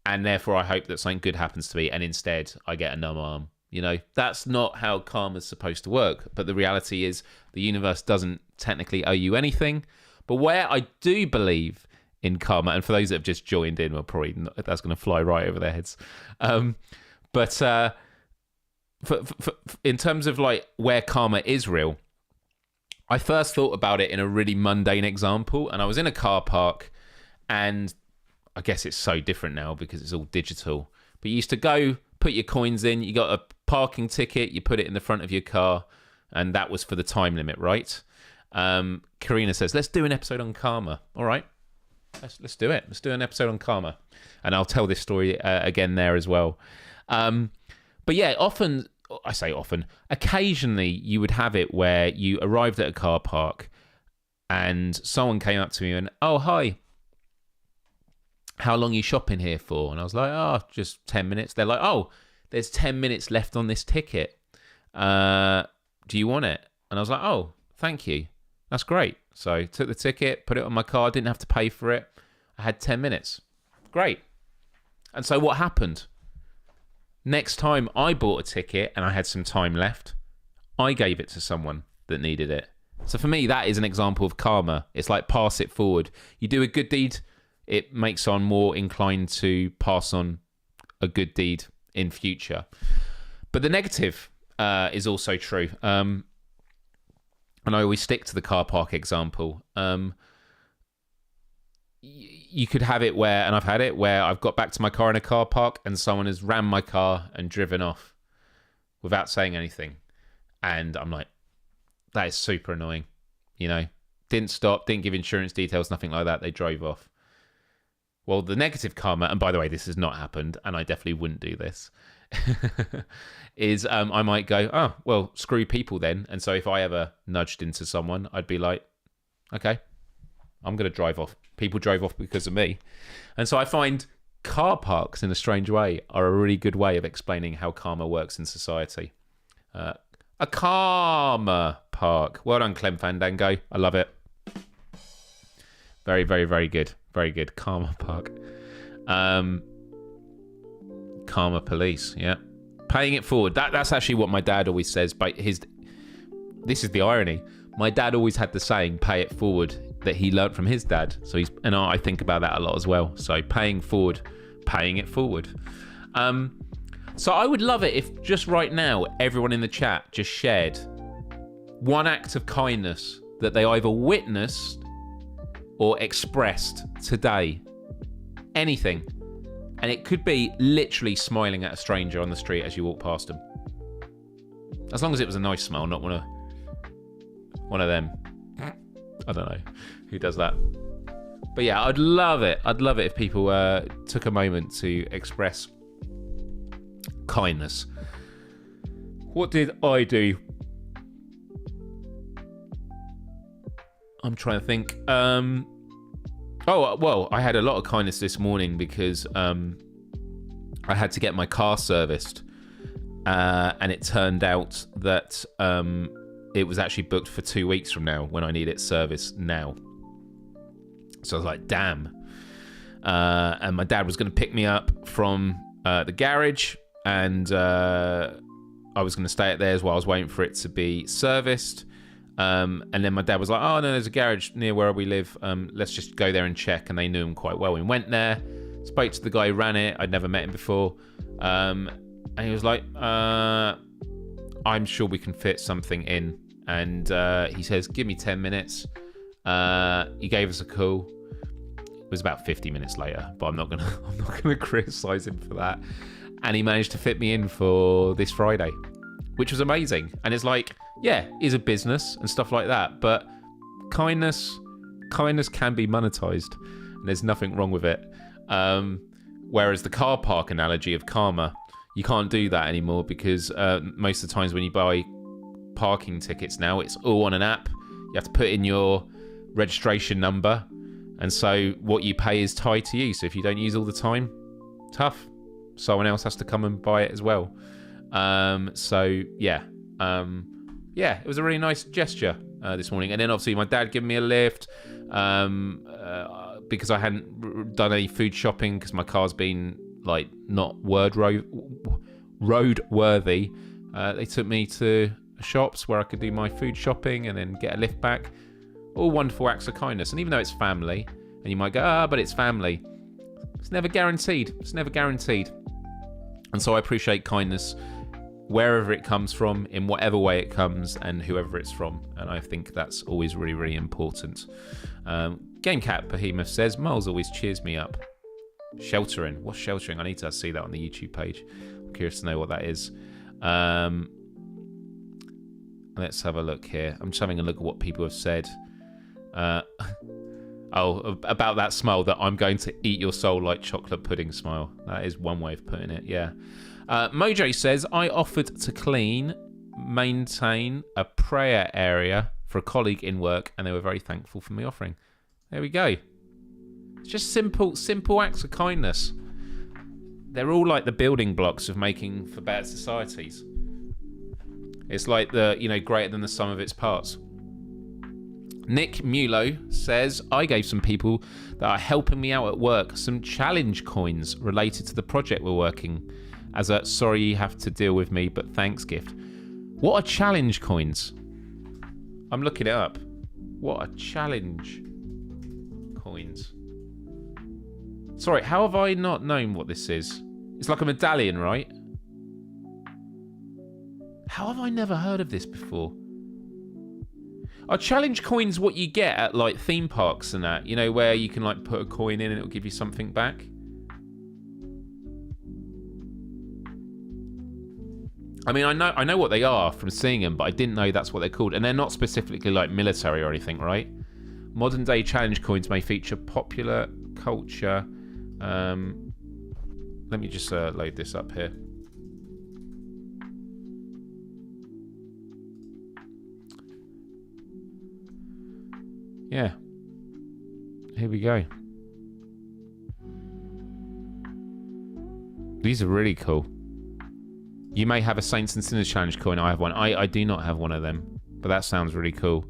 and therefore I hope that something good happens to me, and instead I get a numb arm. You know, that's not how karma's supposed to work. But the reality is the universe doesn't technically owe you anything. But where I do believe in karma, and for those that have just joined in, well, probably that's going to fly right over their heads. But in terms of like where karma is real, I first thought about it in a really mundane example. And I was in a car park, and I guess it's so different now because it's all digital. But you used to go, put your coins in, you got a parking ticket, you put it in the front of your car, and that was for the time limit, right? Karina says, let's do an episode on karma. All right, let's do it. Let's do an episode on karma. And I'll tell this story again there as well. But yeah, occasionally you would have it where you arrived at a car park and someone came up to me and, oh, hi, how long are you shopping here for? And I was like, oh, just 10 minutes. They're like, oh, there's 10 minutes left on this ticket. Do you want it? And I was like, oh, thank you. That's great. So I took the ticket, put it on my card, didn't have to pay for it. I had 10 minutes. Great. And so what happened? Next time I bought a ticket and I had some time left, I gave it to someone that needed it. So for me, that is an example of karma. It's like pass it forward. You do a good deed, it makes someone more inclined to pass on a good deed in future. But the negative is also true. And I always stick to the car park example. You could have it where, and I've had it, where I've got back to my car in a car park and someone has rammed my car and driven off without saying anything. And I'm like, that is super annoying. You know, didn't stop, didn't give insurance details, nothing like that. They drove off. Well, the negative karma, and by the way, this has not happened, and I definitely wouldn't do this, is I might go, oh, well, screw people then. And so if I ever nudged into someone, I'd be like, okay, I'm going to drive off. People drove off because of me. And so I find car parks, in a strange way, are a really good way of explaining how karma works in society. A karma park. Well done, Clem Fandango. I love it. Very, very, very good. Very good. Karma Park. Karma Police, yeah. Paying it forward. That's actually what my dad always says. But this is the irony. My dad always had the saying, pay it forward, that he learnt from his dad. So I think about that a lot as well. So paying forward paying it forward. So I would love it if just right now everyone in the chat just shared one act of kindness that they either witnessed or expressed today. Anything. And it could be literally smiling at a stranger on the street as you walk past them. As long as it was a nice smile, not one of them. I don't know who does that. But yeah, I'd love it. I'd love it if people took a moment to express kindness. What did I do? I'm trying to think. Oh, well, I had a lot of kindness this morning because I had to get my car serviced. And it turned out that it was actually booked for 2 weeks from now when I need it serviced now. So I was like, damn. And my dad was going to pick me up from the garage, and I was going to stay at theirs while I was waiting for it to be serviced. And then my dad was like, oh, no, there's a garage near where we live. Let's just go there and check. And they knew him quite well. We went there, spoke to the guy who ran it. I'd never met him before. And he was like, I'm sure we can fit something in. And he says, give me 10 minutes. He gave us a call. It was about 50 minutes later, but I'm not gonna criticize him for that. And he managed to fit me in for this Friday, which was amazing. And it's like, yeah, is a business and stuff like that, but kindness can be monetized, and there's nothing wrong with it. Whereas the car park analogy of karma, you can't do that anymore because most of the times when you buy parking tickets now, it's all on an app. You have to put in your registration number, and so what you pay is tied to you. So if you don't use all the time, tough. Someone else has to come and buy it as well. Yeah, it was a really nice gesture this morning. And then obviously my dad gave me a lift because I hadn't done any food shopping because my car's been like not road worthy. They took me to shops where I could do my food shopping and then get a lift back. All wonderful acts of kindness. And even though it's family, and you might go, but it's family, it's never guaranteed. And so I appreciate kindness wherever it comes from, in whatever way it comes, and whoever it's from. And I think that's always really, really important. GameCat Behemoth says, Myles always cheers me up. Sheltering. What's sheltering? I need to see that on the YouTube page. I'm curious to know what that is. Let's have a look here. I'm just having a look at what people have said. About that smile, that I'm going to eat your soul like chocolate pudding smile. That is one way of putting it, yeah. Mojo says, I offered to maintain a prayer area for a colleague in work, and they were very thankful for me offering. There we go. It's just simple acts of kindness. They're all like the building blocks of making for better societies. It's like greater than the sum of its parts. Nick Mulo says, I gave some people that are helping me out at work some challenge coins related to the project we're working as a sorry you have to deal with me, but thanks gift. What are challenge coins? I'm looking it up. What are challenge coins? Sorry, how have I not known what this is? It's like a medallion, right? How have I never heard of this before? Are challenge coins what you get at like theme parks and that? You know, where you can like put a coin in and it'll give you something back? I mean, I know what they are from seeing them, but I didn't know that's what they're called. And they're not specifically like military or anything, right? Modern day challenge coins may feature popular culture. Let me just load this up here. Yeah. Here we go. These are really cool. You may have a Saints and Sinners Challenge coin. I have one. I do not have one of them, but that sounds really cool.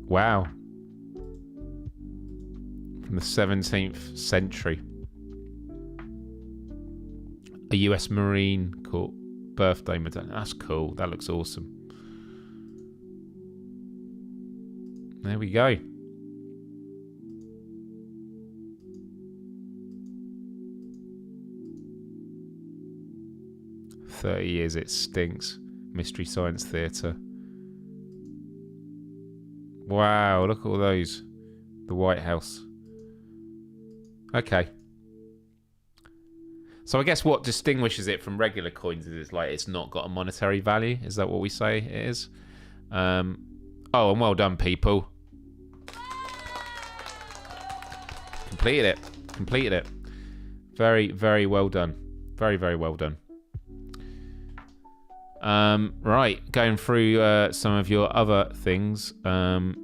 Wow. From the 17th century. A US Marine Corps birthday medallion. That's cool. That looks awesome. There we go. 30 years it stinks. Mystery Science Theatre. Wow, look at all those. The White House. Okay. So I guess what distinguishes it from regular coins is like it's not got a monetary value. Is that what we say it is? Oh, and well done, people. Completed it. Very, very well done. Very, very well done. Right, going through some of your other things. Callie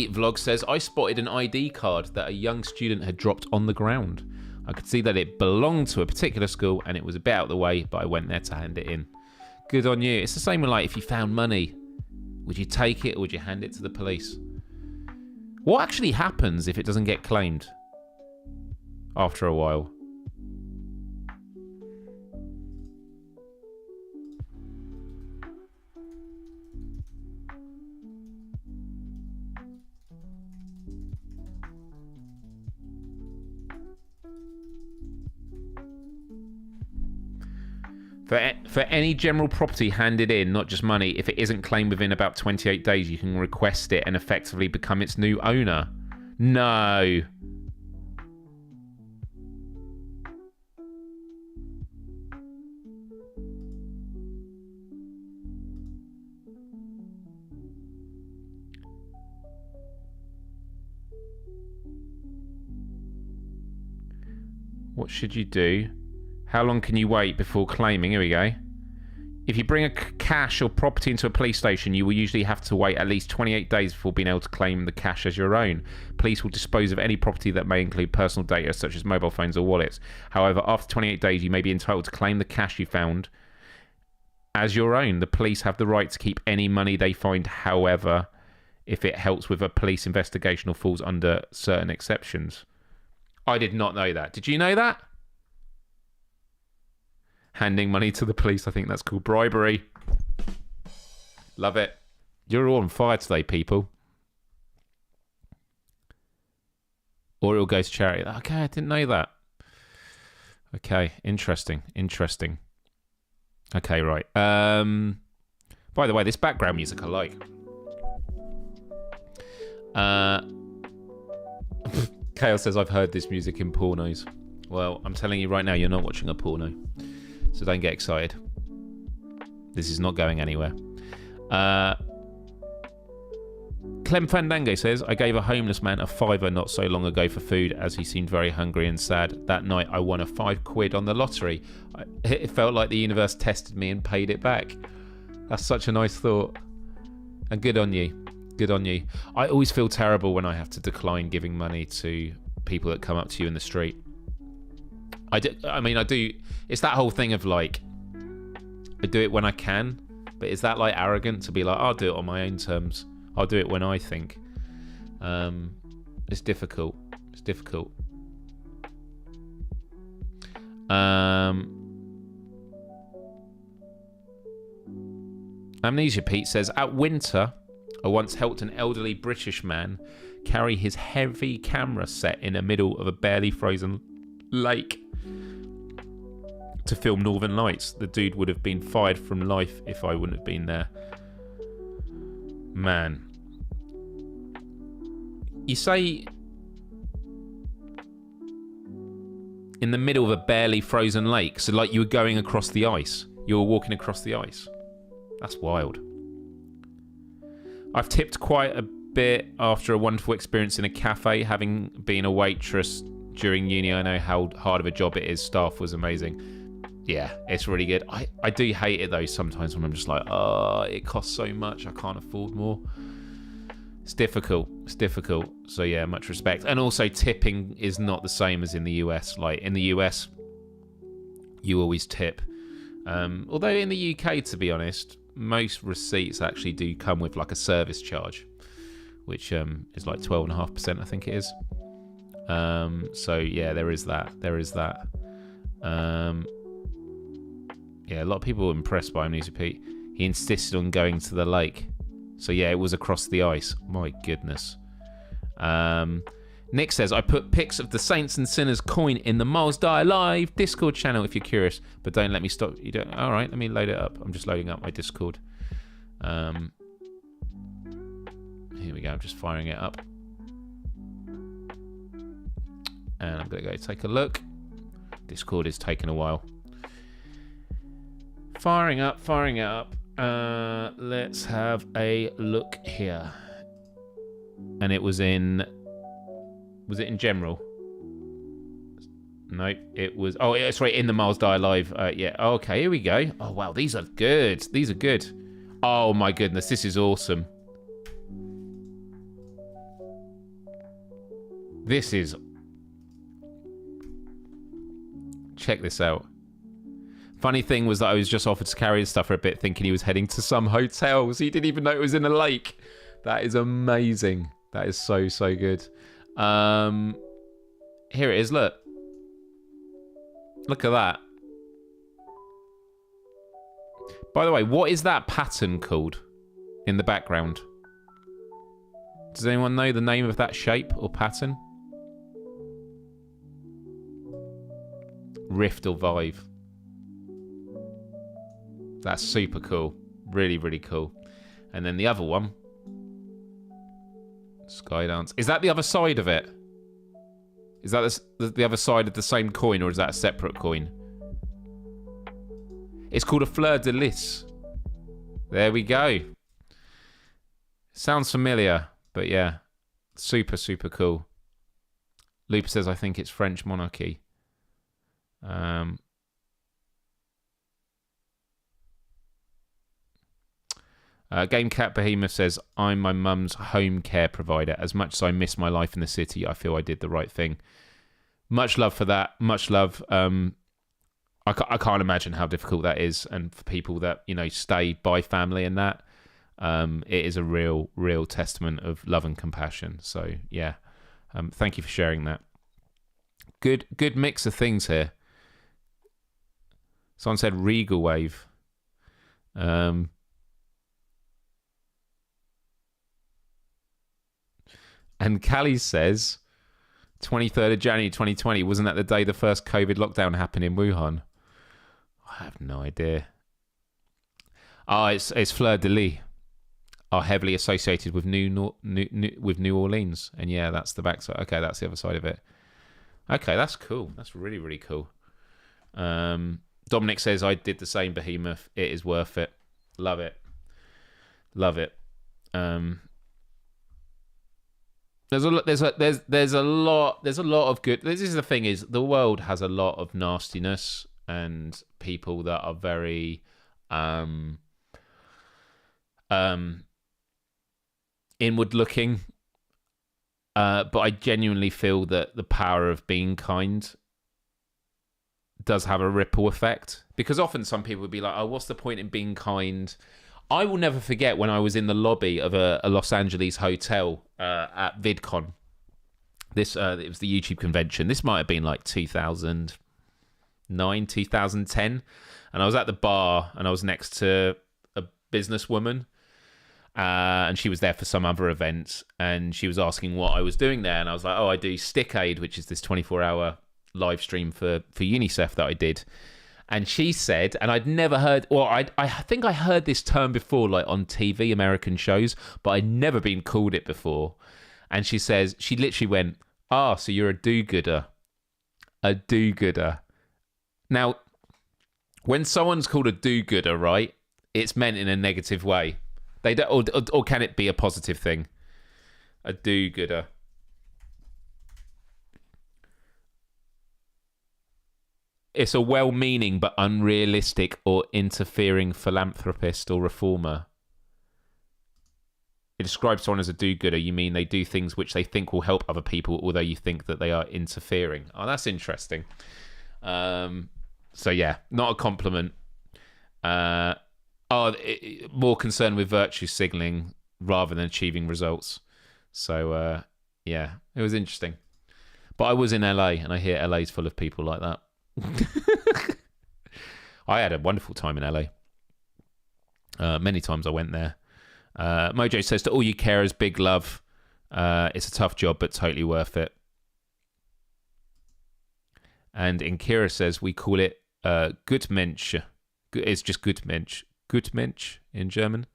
Vlog says, I spotted an ID card that a young student had dropped on the ground. I could see that it belonged to a particular school and it was a bit out of the way, but I went there to hand it in. Good on you. It's the same with like if you found money. Would you take it or would you hand it to the police? What actually happens if it doesn't get claimed after a while? For any general property handed in, not just money, if it isn't claimed within about 28 days, you can request it and effectively become its new owner. No. What should you do? How long can you wait before claiming? Here we go. If you bring a cash or property into a police station, you will usually have to wait at least 28 days before being able to claim the cash as your own. Police will dispose of any property that may include personal data, such as mobile phones or wallets. However, after 28 days, you may be entitled to claim the cash you found as your own. The police have the right to keep any money they find, however, if it helps with a police investigation or falls under certain exceptions. I did not know that. Did you know that? Handing money to the police, I think that's called bribery. Love it. You're all on fire today, people. Or it'll go to charity. Okay, I didn't know that. Okay, interesting. Okay, right. By the way, this background music I like. Chaos says, I've heard this music in pornos. Well, I'm telling you right now, you're not watching a porno. So don't get excited. This is not going anywhere. Clem Fandango says, I gave a homeless man a £5 not so long ago for food as he seemed very hungry and sad. That night I won a £5 on the lottery. It felt like the universe tested me and paid it back. That's such a nice thought. And good on you. Good on you. I always feel terrible when I have to decline giving money to people that come up to you in the street. I do. It's that whole thing of like, I do it when I can, but is that like arrogant to be like, I'll do it on my own terms. I'll do it when I think. It's difficult. It's difficult. Amnesia Pete says, at Winter, I once helped an elderly British man carry his heavy camera set in the middle of a barely frozen lake to film Northern Lights. The dude would have been fired from life if I wouldn't have been there. Man. You say in the middle of a barely frozen lake, so like you were going across the ice. You were walking across the ice. That's wild. I've tipped quite a bit after a wonderful experience in a cafe. Having been a waitress during uni, I know how hard of a job it is. Staff was amazing. Yeah, it's really good. I do hate it though sometimes when I'm just like, oh, it costs so much, I can't afford more. It's difficult. It's difficult. So yeah, much respect. And also tipping is not the same as in the US. Like in the US, you always tip. Although in the UK, to be honest, most receipts actually do come with like a service charge, which is like 12.5%, I think it is. So yeah, there is that. Yeah, a lot of people were impressed by Amnesia Pete. He insisted on going to the lake. So yeah, it was across the ice. My goodness. Nick says, I put pics of the Saints and Sinners coin in the Myles Dyer Live Discord channel if you're curious, but don't let me stop. You don't. All right, let me load it up. I'm just loading up my Discord. Here we go. I'm just firing it up. And I'm going to go take a look. Discord is taking a while. Firing it up. Let's have a look here. And it was in... Was it in general? No, it was... Oh, it's right, in the Myles Dyer Live. Yeah, okay, here we go. Oh, wow, these are good. These are good. Oh, my goodness, this is awesome. This is... Check this out. Funny thing was that I was just offered to carry his stuff for a bit, thinking he was heading to some hotels. He didn't even know it was in a lake. That is amazing. That is so, so good. Here it is, look. Look at that. By the way, what is that pattern called in the background? Does anyone know the name of that shape or pattern? Rift or Vive. That's super cool. Really, really cool. And then the other one. Skydance. Is that the other side of it? Is that the other side of the same coin, or is that a separate coin? It's called a fleur de lis. There we go. Sounds familiar, but yeah. Super, super cool. Looper says, I think it's French monarchy. Game Cat Behemoth says, I'm my mum's home care provider. As much as I miss my life in the city, I feel I did the right thing. Much love for that. Much love. I can't imagine how difficult that is. And for people that, you know, stay by family and that, it is a real, real testament of love and compassion. So, yeah. Thank you for sharing that. Good mix of things here. Someone said Regal Wave. And Callie says, 23rd of January 2020, wasn't that the day the first COVID lockdown happened in Wuhan? I have no idea. It's Fleur de Lis, are heavily associated with New Orleans. And yeah, that's the backside. Okay, that's the other side of it. Okay, that's cool. That's really, really cool. Dominic says, I did the same, Behemoth. It is worth it. Love it. Love it. There's a lot of good. This is the thing, is the world has a lot of nastiness and people that are very inward looking. But I genuinely feel that the power of being kind does have a ripple effect, because often some people would be like, oh, what's the point in being kind? I will never forget when I was in the lobby of a Los Angeles hotel at VidCon. It was the YouTube convention. This might have been like 2009, 2010. And I was at the bar and I was next to a businesswoman. And she was there for some other event. And she was asking what I was doing there. And I was like, oh, I do Stick Aid, which is this 24-hour live stream for UNICEF that I did. And she said, and I'd never heard, or I think I heard this term before, like on TV, American shows, but I'd never been called it before. And she says, she literally went, so you're a do-gooder. A do-gooder. Now, when someone's called a do-gooder, right, it's meant in a negative way. They don't, or can it be a positive thing? A do-gooder. It's a well-meaning but unrealistic or interfering philanthropist or reformer. It describes someone as a do-gooder. You mean they do things which they think will help other people, although you think that they are interfering. Oh, that's interesting. So yeah, not a compliment. More concerned with virtue signaling rather than achieving results. So yeah, it was interesting. But I was in LA, and I hear LA's full of people like that. I had a wonderful time in LA. Many times I went there. Mojo says, to all you carers, big love. It's a tough job, but totally worth it. And Inkira says we call it Gutmensch. It's just Gutmensch. Gutmensch in German.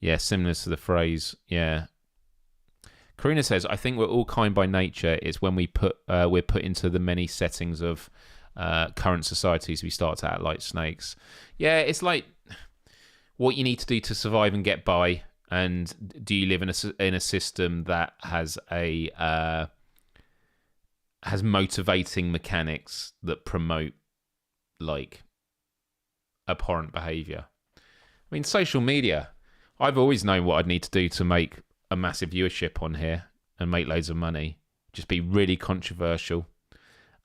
Yeah, similar to the phrase. Yeah. Karina says, I think we're all kind by nature. It's when we're put into the many settings of current societies, we start to act like snakes. Yeah, it's like what you need to do to survive and get by. And do you live in a system that has has motivating mechanics that promote like abhorrent behavior? I mean, social media. I've always known what I'd need to do to make a massive viewership on here and make loads of money. Just be really controversial.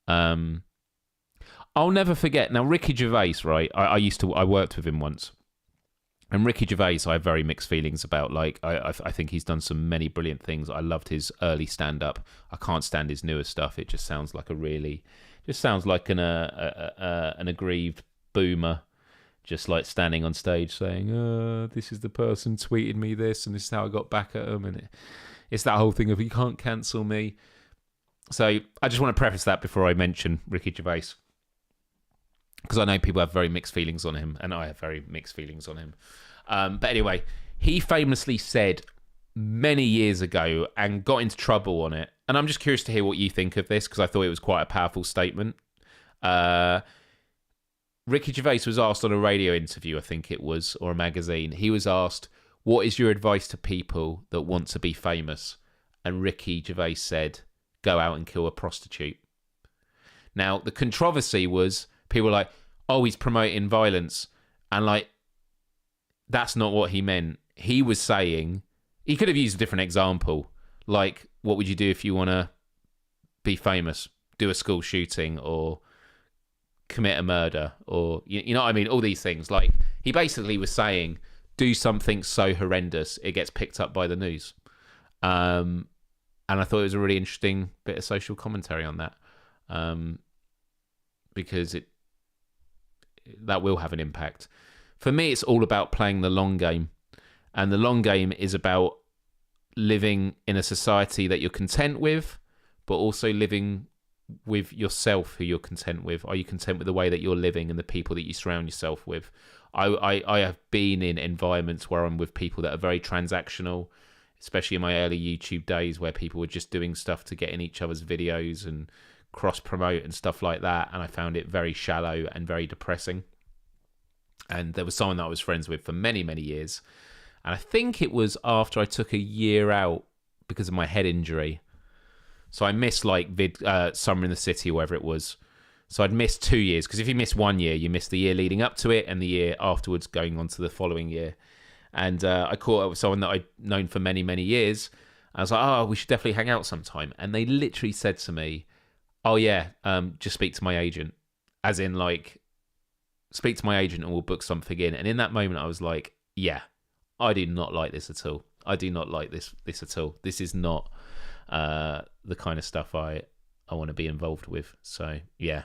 I'll never forget. Now, Ricky Gervais, right? I worked with him once. And Ricky Gervais, I have very mixed feelings about. Like, I think he's done some many brilliant things. I loved his early stand-up. I can't stand his newer stuff. It just sounds like an aggrieved boomer, just like standing on stage saying, this is the person tweeted me this, and this is how I got back at them. And it's that whole thing of, you can't cancel me. So I just want to preface that before I mention Ricky Gervais, because I know people have very mixed feelings on him, and I have very mixed feelings on him. But anyway, he famously said many years ago and got into trouble on it. And I'm just curious to hear what you think of this, because I thought it was quite a powerful statement. Ricky Gervais was asked on a radio interview, I think it was, or a magazine. He was asked, what is your advice to people that want to be famous? And Ricky Gervais said, go out and kill a prostitute. Now, the controversy was, people were like, oh, he's promoting violence. And like, that's not what he meant. He was saying, he could have used a different example. Like, what would you do if you want to be famous? Do a school shooting or commit a murder, or, you know what I mean? All these things. Like, he basically was saying, do something so horrendous, it gets picked up by the news. And I thought it was a really interesting bit of social commentary on that. Because that will have an impact. For me, it's all about playing the long game. And the long game is about living in a society that you're content with, but also living with yourself who you're content with. Are you content with the way that you're living and the people that you surround yourself with? I have been in environments where I'm with people that are very transactional, especially in my early YouTube days, where people were just doing stuff to get in each other's videos and cross-promote and stuff like that. And I found it very shallow and very depressing. And there was someone that I was friends with for many, many years. And I think it was after I took a year out because of my head injury. So I missed like Summer in the City or whatever it was. So I'd missed 2 years, because if you miss 1 year, you miss the year leading up to it and the year afterwards going on to the following year. And I caught up with someone that I'd known for many, many years. I was like, oh, we should definitely hang out sometime. And they literally said to me, oh yeah, just speak to my agent. As in, like, speak to my agent and we'll book something in. And in that moment, I was like, yeah, I do not like this at all. I do not like this at all. This is not the kind of stuff I want to be involved with. So, yeah.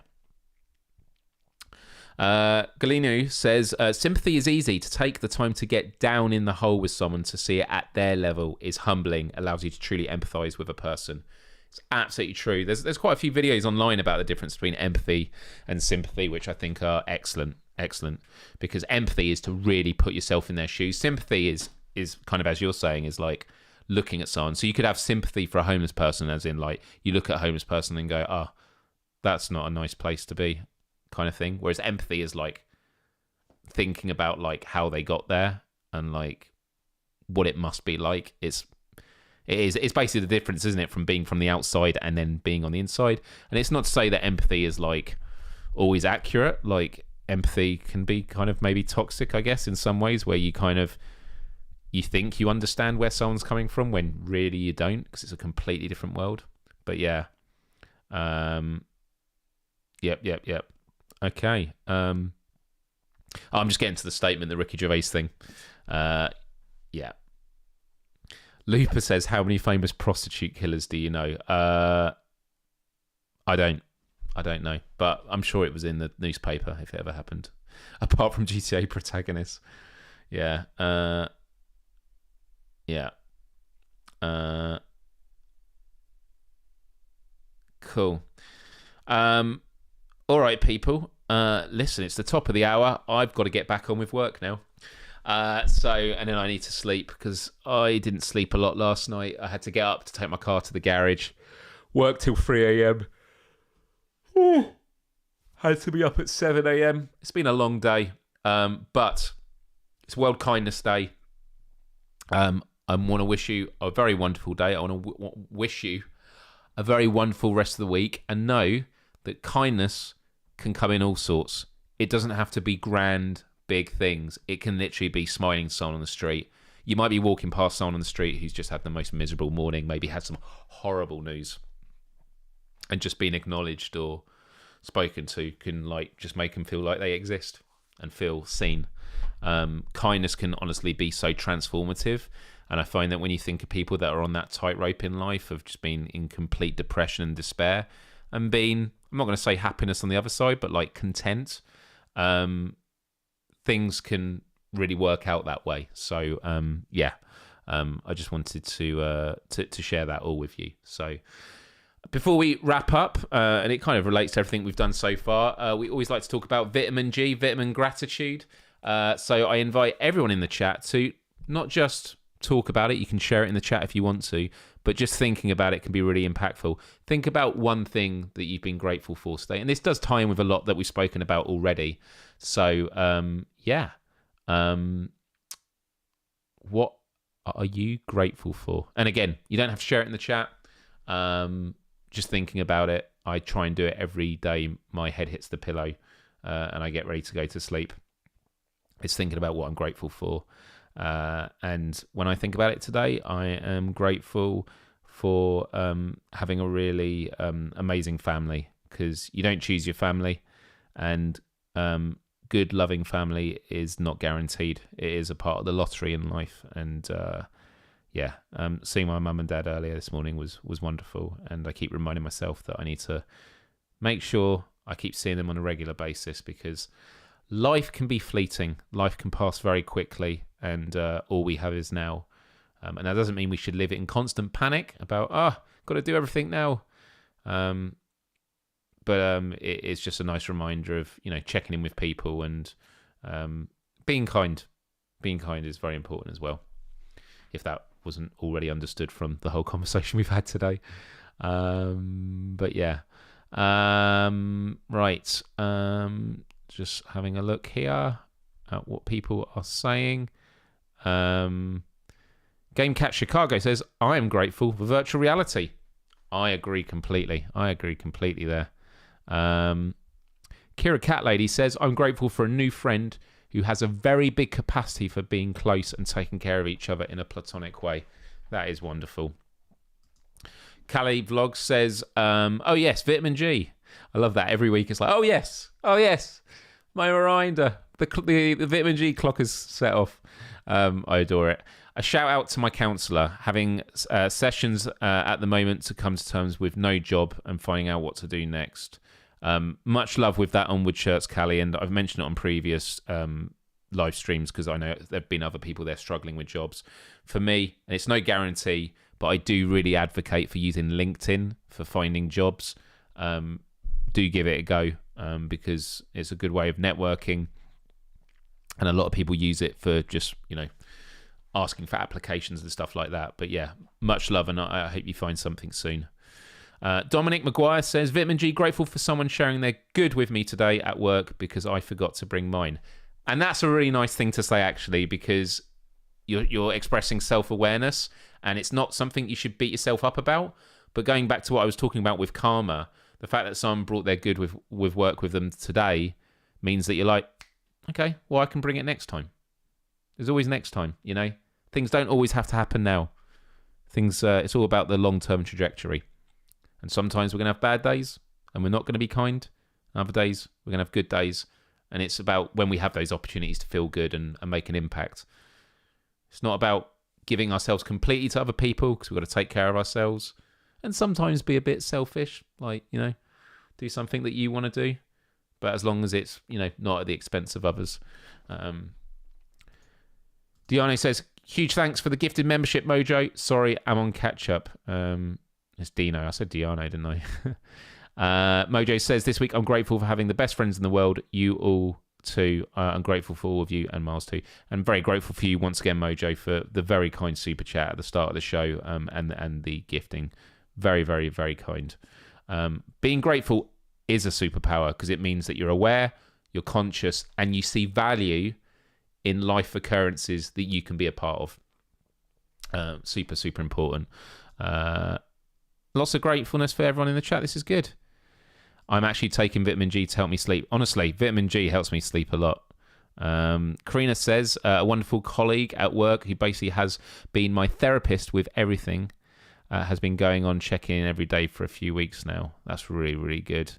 Galino says, sympathy is easy. To take the time to get down in the hole with someone, to see it at their level, is humbling, allows you to truly empathise with a person. It's absolutely true. There's quite a few videos online about the difference between empathy and sympathy, which I think are excellent, because empathy is to really put yourself in their shoes. Sympathy is kind of, as you're saying, is like looking at someone. So you could have sympathy for a homeless person, as in, like, you look at a homeless person and go, oh, that's not a nice place to be, kind of thing. Whereas empathy is like thinking about like how they got there and like what it must be like. It's basically the difference, isn't it, from being from the outside and then being on the inside. And it's not to say that empathy is like always accurate. Like, empathy can be kind of maybe toxic, I guess, in some ways, where you kind of, you think you understand where someone's coming from when really you don't, because it's a completely different world. But yeah. Yep. Okay. I'm just getting to the statement, the Ricky Gervais thing. Yeah. Looper says, how many famous prostitute killers do you know? I don't know, but I'm sure it was in the newspaper if it ever happened. Apart from GTA protagonists. Yeah. Yeah. Cool. All right, people. Listen, it's the top of the hour. I've got to get back on with work now. And then I need to sleep because I didn't sleep a lot last night. I had to get up to take my car to the garage, work till 3 a.m. Had to be up at 7 a.m. It's been a long day, but it's World Kindness Day. I want to wish you a very wonderful day. I want to wish you a very wonderful rest of the week, and know that kindness can come in all sorts. It doesn't have to be grand, big things. It can literally be smiling to someone on the street. You might be walking past someone on the street who's just had the most miserable morning, maybe had some horrible news, and just being acknowledged or spoken to can just make them feel like they exist and feel seen. Kindness can honestly be so transformative. And I find that when you think of people that are on that tightrope in life of just being in complete depression and despair and being, I'm not going to say happiness on the other side, but content, things can really work out that way. So, I just wanted to share that all with you. So before we wrap up, and it kind of relates to everything we've done so far, we always like to talk about vitamin G, vitamin gratitude. So I invite everyone in the chat to not just talk about it. You can share it in the chat if you want to, but just thinking about it can be really impactful. Think about one thing that you've been grateful for today. And this does tie in with a lot that we've spoken about already. So, what are you grateful for? And again, you don't have to share it in the chat. Just thinking about it. I try and do it every day. My head hits the pillow and I get ready to go to sleep. It's thinking about what I'm grateful for. And when I think about it today, I am grateful for having a really amazing family, because you don't choose your family, and good, loving family is not guaranteed. It is a part of the lottery in life. And seeing my mum and dad earlier this morning was wonderful. And I keep reminding myself that I need to make sure I keep seeing them on a regular basis, because life can be fleeting. Life can pass very quickly, and all we have is now. And that doesn't mean we should live in constant panic about, got to do everything now. But it's just a nice reminder of, checking in with people and being kind. Being kind is very important as well, if that wasn't already understood from the whole conversation we've had today. Right. Just having a look here at what people are saying. Game Cat Chicago says, I am grateful for virtual reality. I agree completely there. Kira Cat Lady says, I'm grateful for a new friend who has a very big capacity for being close and taking care of each other in a platonic way. That is wonderful. Callie Vlog says, oh yes, vitamin G. I love that. Every week it's like, oh yes, my reminder. The vitamin G clock is set off. I adore it. A shout out to my counsellor, having sessions at the moment to come to terms with no job and finding out what to do next. Much love with that onward shirts, Callie, and I've mentioned it on previous live streams because I know there have been other people there struggling with jobs. For me, and it's no guarantee, but I do really advocate for using LinkedIn for finding jobs. Do give it a go because it's a good way of networking, and a lot of people use it for just asking for applications and stuff like that. But yeah, much love, and I hope you find something soon. Dominic Maguire says, Vitamin G, grateful for someone sharing their good with me today at work because I forgot to bring mine. And that's a really nice thing to say, actually, because you're expressing self-awareness, and it's not something you should beat yourself up about. But going back to what I was talking about with karma, the fact that someone brought their good with work with them today means that you're like, okay, well, I can bring it next time. There's always next time, Things don't always have to happen now. It's all about the long-term trajectory. And sometimes we're going to have bad days and we're not going to be kind. Other days, we're going to have good days. And it's about when we have those opportunities to feel good and make an impact. It's not about giving ourselves completely to other people because we've got to take care of ourselves. And sometimes be a bit selfish, do something that you want to do. But as long as it's, not at the expense of others. Diano says, huge thanks for the gifted membership, Mojo. Sorry, I'm on catch up. It's Dino. I said Diano, didn't Mojo says, this week I'm grateful for having the best friends in the world. You all too. I'm grateful for all of you and Myles too. And very grateful for you once again, Mojo, for the very kind super chat at the start of the show and the gifting. Very, very, very kind. Being grateful is a superpower because it means that you're aware, you're conscious, and you see value in life occurrences that you can be a part of. Super, super important. Lots of gratefulness for everyone in the chat. This is good. I'm actually taking vitamin G to help me sleep. Honestly, vitamin G helps me sleep a lot. Karina says, a wonderful colleague at work who basically has been my therapist with everything, has been going on checking in every day for a few weeks now. That's really, really good.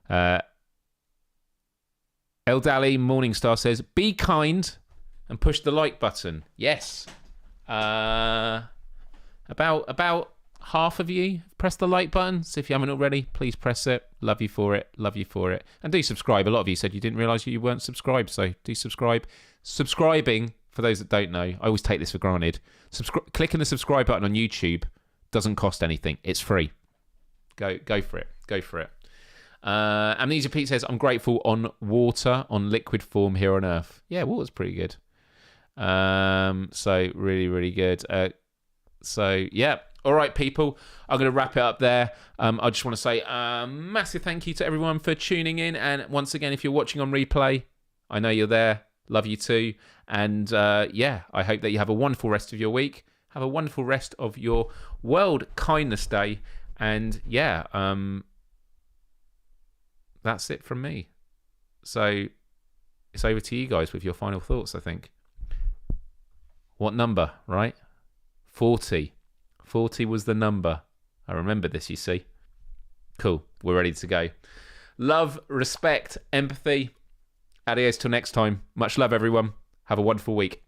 El Dali Morningstar says, be kind and push the like button. Yes. About half of you press the like button, so if you haven't already, please press it. Love you for it. And do subscribe. A lot of you said you didn't realise you weren't subscribed, so do subscribe. Subscribing, for those that don't know, I always take this for granted, clicking the subscribe button on YouTube doesn't cost anything. It's free. Go for it. Amnesia Pete says, I'm grateful on water on liquid form here on Earth. Yeah, water's pretty good. So really, really good. So yeah. All right, people, I'm going to wrap it up there. I just want to say a massive thank you to everyone for tuning in. And once again, if you're watching on replay, I know you're there. Love you too. And yeah, I hope that you have a wonderful rest of your week. Have a wonderful rest of your World Kindness Day. And yeah, that's it from me. So it's over to you guys with your final thoughts, I think. What number, right? 40. 40 was the number. I remember this, you see. Cool. We're ready to go. Love, respect, empathy. Adios till next time. Much love, everyone. Have a wonderful week.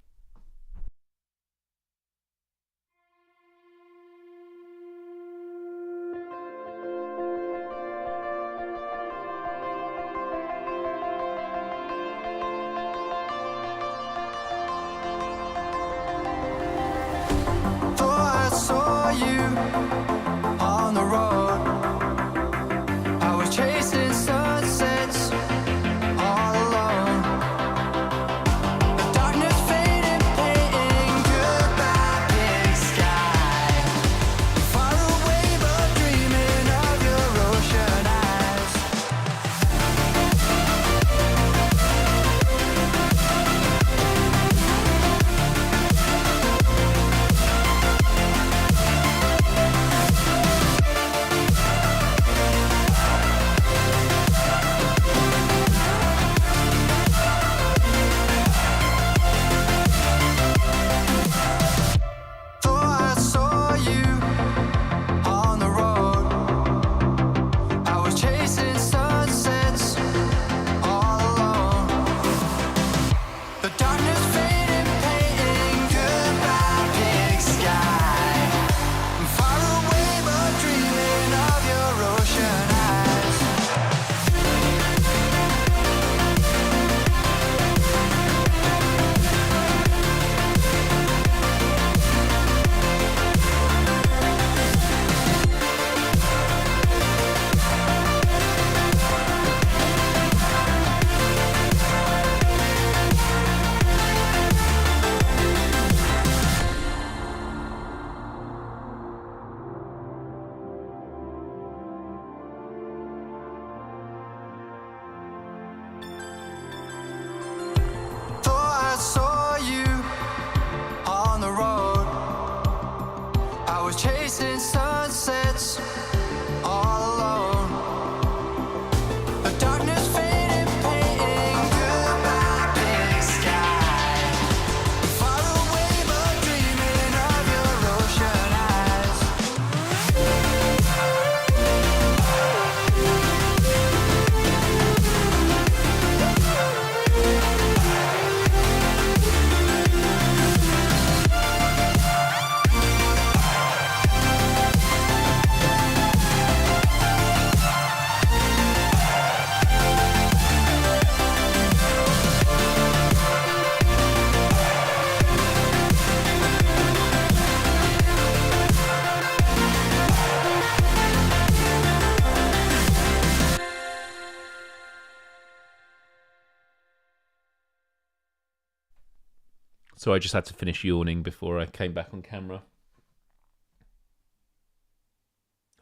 So I just had to finish yawning before I came back on camera.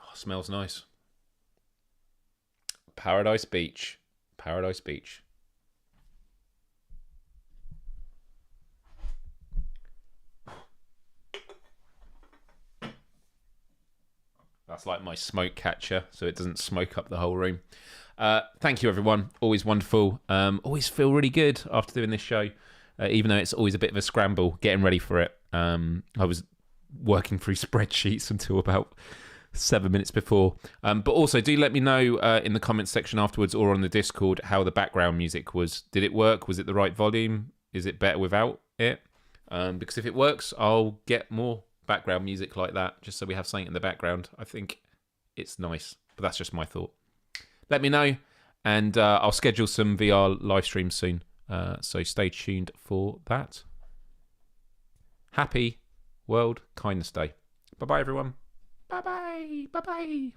Oh, smells nice. Paradise Beach. Paradise Beach. That's like my smoke catcher, so it doesn't smoke up the whole room. Thank you, everyone. Always wonderful. Always feel really good after doing this show, even though it's always a bit of a scramble getting ready for it. I was working through spreadsheets until about 7 minutes before. But also, do let me know in the comments section afterwards or on the Discord how the background music was. Did it work? Was it the right volume? Is it better without it? Because if it works, I'll get more background music like that, just so we have something in the background. I think it's nice, but that's just my thought. Let me know, and I'll schedule some VR live streams soon, so stay tuned for that. Happy World Kindness Day. Bye-bye, everyone. Bye-bye. Bye-bye.